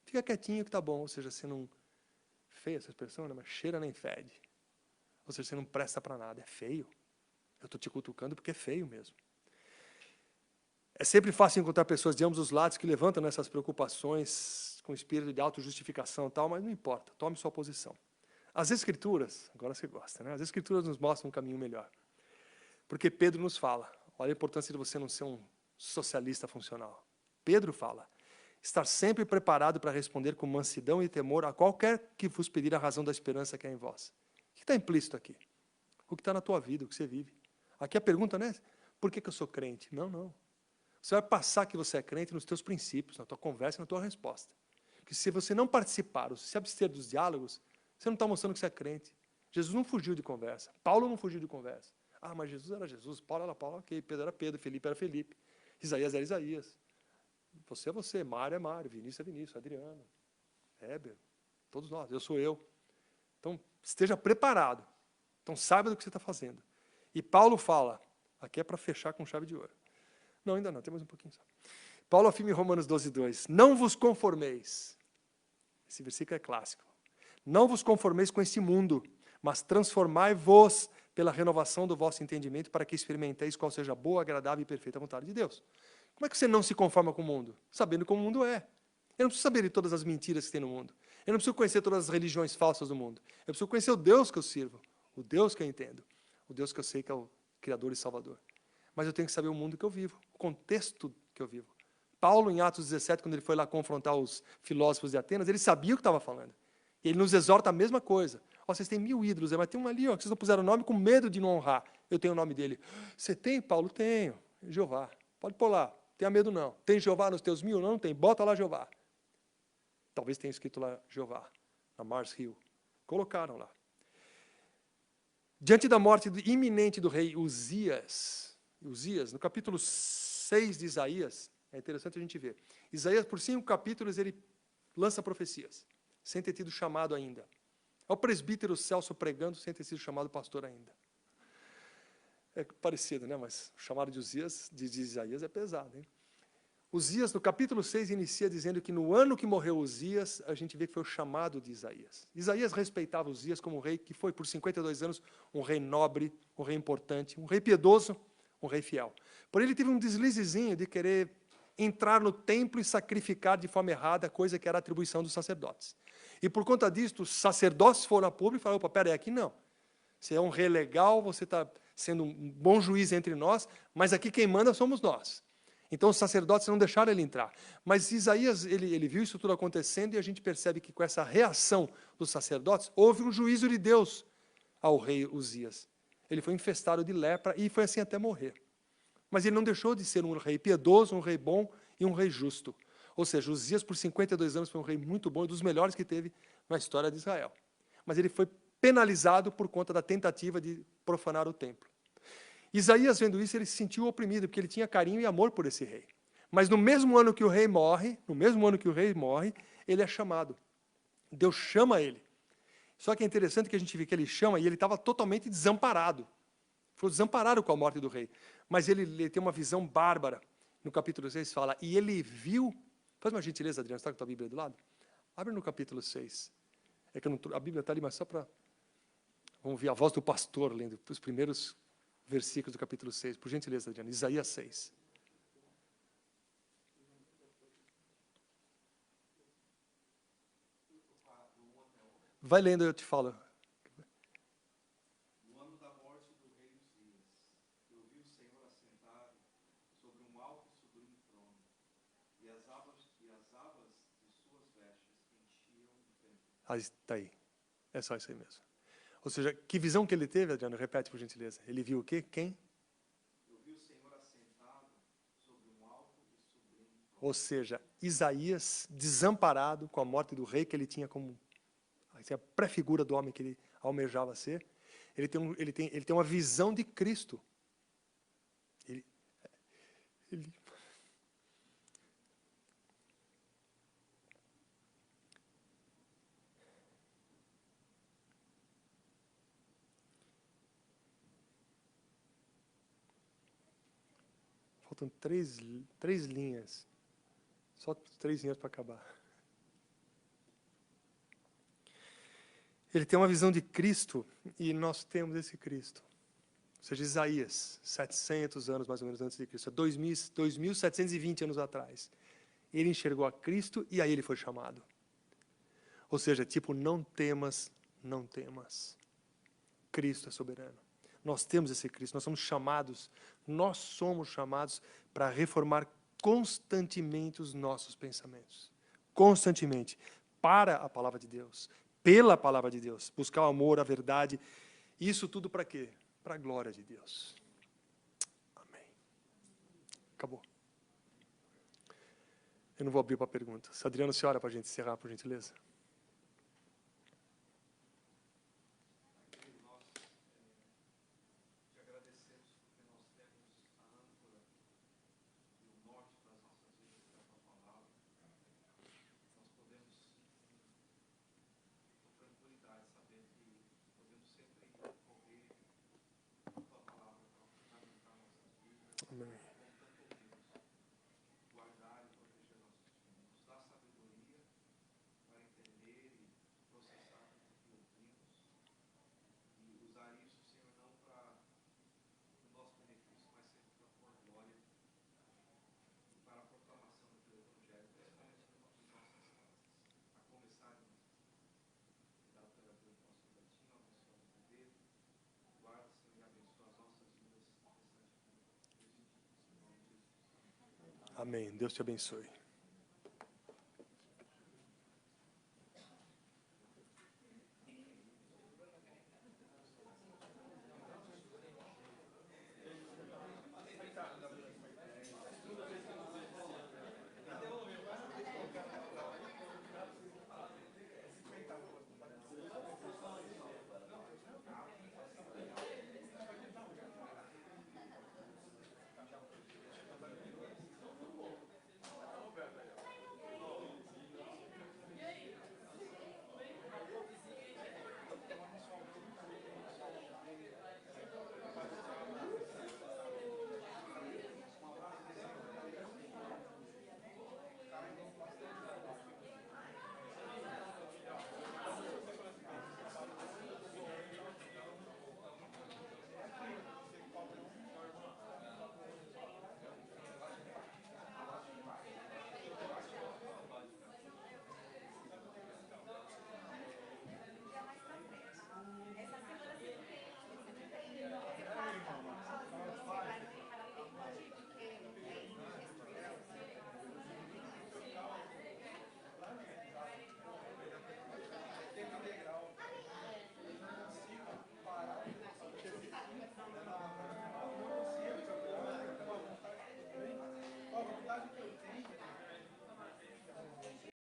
Fica quietinho que tá bom, ou seja, você não... Feia essa expressão, né? Mas cheira nem fede. Ou seja, você não presta para nada, é feio. Eu estou te cutucando porque é feio mesmo. É sempre fácil encontrar pessoas de ambos os lados que levantam essas preocupações com espírito de autojustificação e tal, mas não importa, tome sua posição. As Escrituras, agora você gosta, né? As Escrituras nos mostram um caminho melhor. Porque Pedro nos fala, olha a importância de você não ser um socialista funcional. Pedro fala, estar sempre preparado para responder com mansidão e temor a qualquer que vos pedir a razão da esperança que é em vós. O que está implícito aqui? O que está na tua vida, o que você vive. Aqui a pergunta não é, por que eu sou crente? Não, não. Você vai passar que você é crente nos teus princípios, na tua conversa e na tua resposta. Porque se você não participar, ou se abster dos diálogos, você não está mostrando que você é crente. Jesus não fugiu de conversa. Paulo não fugiu de conversa. Ah, mas Jesus era Jesus, Paulo era Paulo, ok. Pedro era Pedro, Felipe era Felipe. Isaías era Isaías. Você é você, Mário é Mário, Vinícius é Vinícius, Adriano, Heber, todos nós, eu sou eu. Então, esteja preparado. Então, saiba do que você está fazendo. E Paulo fala, aqui é para fechar com chave de ouro. Não, ainda não, tem mais um pouquinho só. Paulo afirma em Romanos 12:2, não vos conformeis. Esse versículo é clássico. Não vos conformeis com este mundo, mas transformai-vos pela renovação do vosso entendimento para que experimenteis qual seja a boa, agradável e perfeita vontade de Deus. Como é que você não se conforma com o mundo? Sabendo como o mundo é. Eu não preciso saber de todas as mentiras que tem no mundo. Eu não preciso conhecer todas as religiões falsas do mundo. Eu preciso conhecer o Deus que eu sirvo, o Deus que eu entendo, o Deus que eu sei que é o Criador e Salvador. Mas eu tenho que saber o mundo que eu vivo, o contexto que eu vivo. Paulo, em Atos 17, quando ele foi lá confrontar os filósofos de Atenas, ele sabia o que estava falando. E ele nos exorta a mesma coisa. Oh, vocês têm 1000 ídolos, mas tem um ali, que vocês não puseram o nome com medo de não honrar. Eu tenho o nome dele. Você tem, Paulo? Tenho. Jeová. Pode pôr lá. Tenha medo não. Tem Jeová nos teus 1000? Não tem. Bota lá Jeová. Talvez tenha escrito lá Jeová, na Mars Hill. Colocaram lá. Diante da morte iminente do rei Uzias, no capítulo 6 de Isaías, é interessante a gente ver. Isaías, por 5 capítulos, ele lança profecias, sem ter tido chamado ainda. É o presbítero Celso pregando, sem ter sido chamado pastor ainda. É parecido, né? Mas o chamado de Uzias, de Isaías, é pesado, hein? Uzias, no capítulo 6, inicia dizendo que no ano que morreu Uzias, a gente vê que foi o chamado de Isaías. Isaías respeitava Uzias como um rei que foi por 52 anos um rei nobre, um rei importante, um rei piedoso, um rei fiel. Porém, ele teve um deslizezinho de querer entrar no templo e sacrificar de forma errada, coisa que era atribuição dos sacerdotes. E por conta disso, os sacerdotes foram a público e falaram, opa, peraí, aqui não. Você é um rei legal, você está sendo um bom juiz entre nós, mas aqui quem manda somos nós. Então os sacerdotes não deixaram ele entrar. Mas Isaías, ele viu isso tudo acontecendo e a gente percebe que com essa reação dos sacerdotes, houve um juízo de Deus ao rei Uzias. Ele foi infestado de lepra e foi assim até morrer. Mas ele não deixou de ser um rei piedoso, um rei bom e um rei justo. Ou seja, Uzias por 52 anos foi um rei muito bom, um dos melhores que teve na história de Israel. Mas ele foi penalizado por conta da tentativa de profanar o templo. Isaías, vendo isso, ele se sentiu oprimido, porque ele tinha carinho e amor por esse rei. Mas no mesmo ano que o rei morre, ele é chamado. Deus chama ele. Só que é interessante que a gente vê que ele chama e ele estava totalmente desamparado. Foi desamparado com a morte do rei. Mas ele tem uma visão bárbara. No capítulo 6 fala, e ele viu... Faz uma gentileza, Adriano, está com a tua Bíblia do lado? Abre no capítulo 6. É que a Bíblia está ali, mas só para... Vamos ver a voz do pastor lendo os primeiros versículos do capítulo 6. Por gentileza, Adriano. Isaías 6. Vai lendo, eu te falo. No ano da morte do rei Uzias, eu vi o Senhor assentado sobre um alto e sublime trono, e as abas de suas vestes enchiam o templo. Ah, está aí. É só isso aí mesmo. Ou seja, que visão que ele teve, Adriano? Repete, por gentileza. Ele viu o quê? Quem? Eu vi o Senhor assentado sobre um alto e sublime trono. Ou seja, Isaías, desamparado com a morte do rei que ele tinha como a pré-figura do homem que ele almejava ser, ele tem uma visão de Cristo. Ele Faltam três linhas. Só 3 linhas para acabar. Ele tem uma visão de Cristo e nós temos esse Cristo. Ou seja, Isaías, 700 anos mais ou menos antes de Cristo, 2.720 anos atrás. Ele enxergou a Cristo e aí ele foi chamado. Ou seja, tipo, não temas, não temas. Cristo é soberano. Nós temos esse Cristo, nós somos chamados para reformar constantemente os nossos pensamentos. Constantemente. Para a palavra de Deus. Pela palavra de Deus. Buscar o amor, a verdade. Isso tudo para quê? Para a glória de Deus. Amém. Acabou. Eu não vou abrir para perguntas. Adriano, você ora para a gente encerrar, por gentileza? Amém. Guardar e proteger nossos filhos. Nos dá sabedoria para entender e processar tudo que ouvimos. E usar isso, Senhor, não para o nosso benefício, mas sempre para a tua glória e para a proclamação do teu evangelho, principalmente nas nossas casas. A começar em dar o pela Deus nosso cantinho, abençoa o bebê. Guarda, Senhor, e abençoa as nossas vidas. Amém. Deus te abençoe.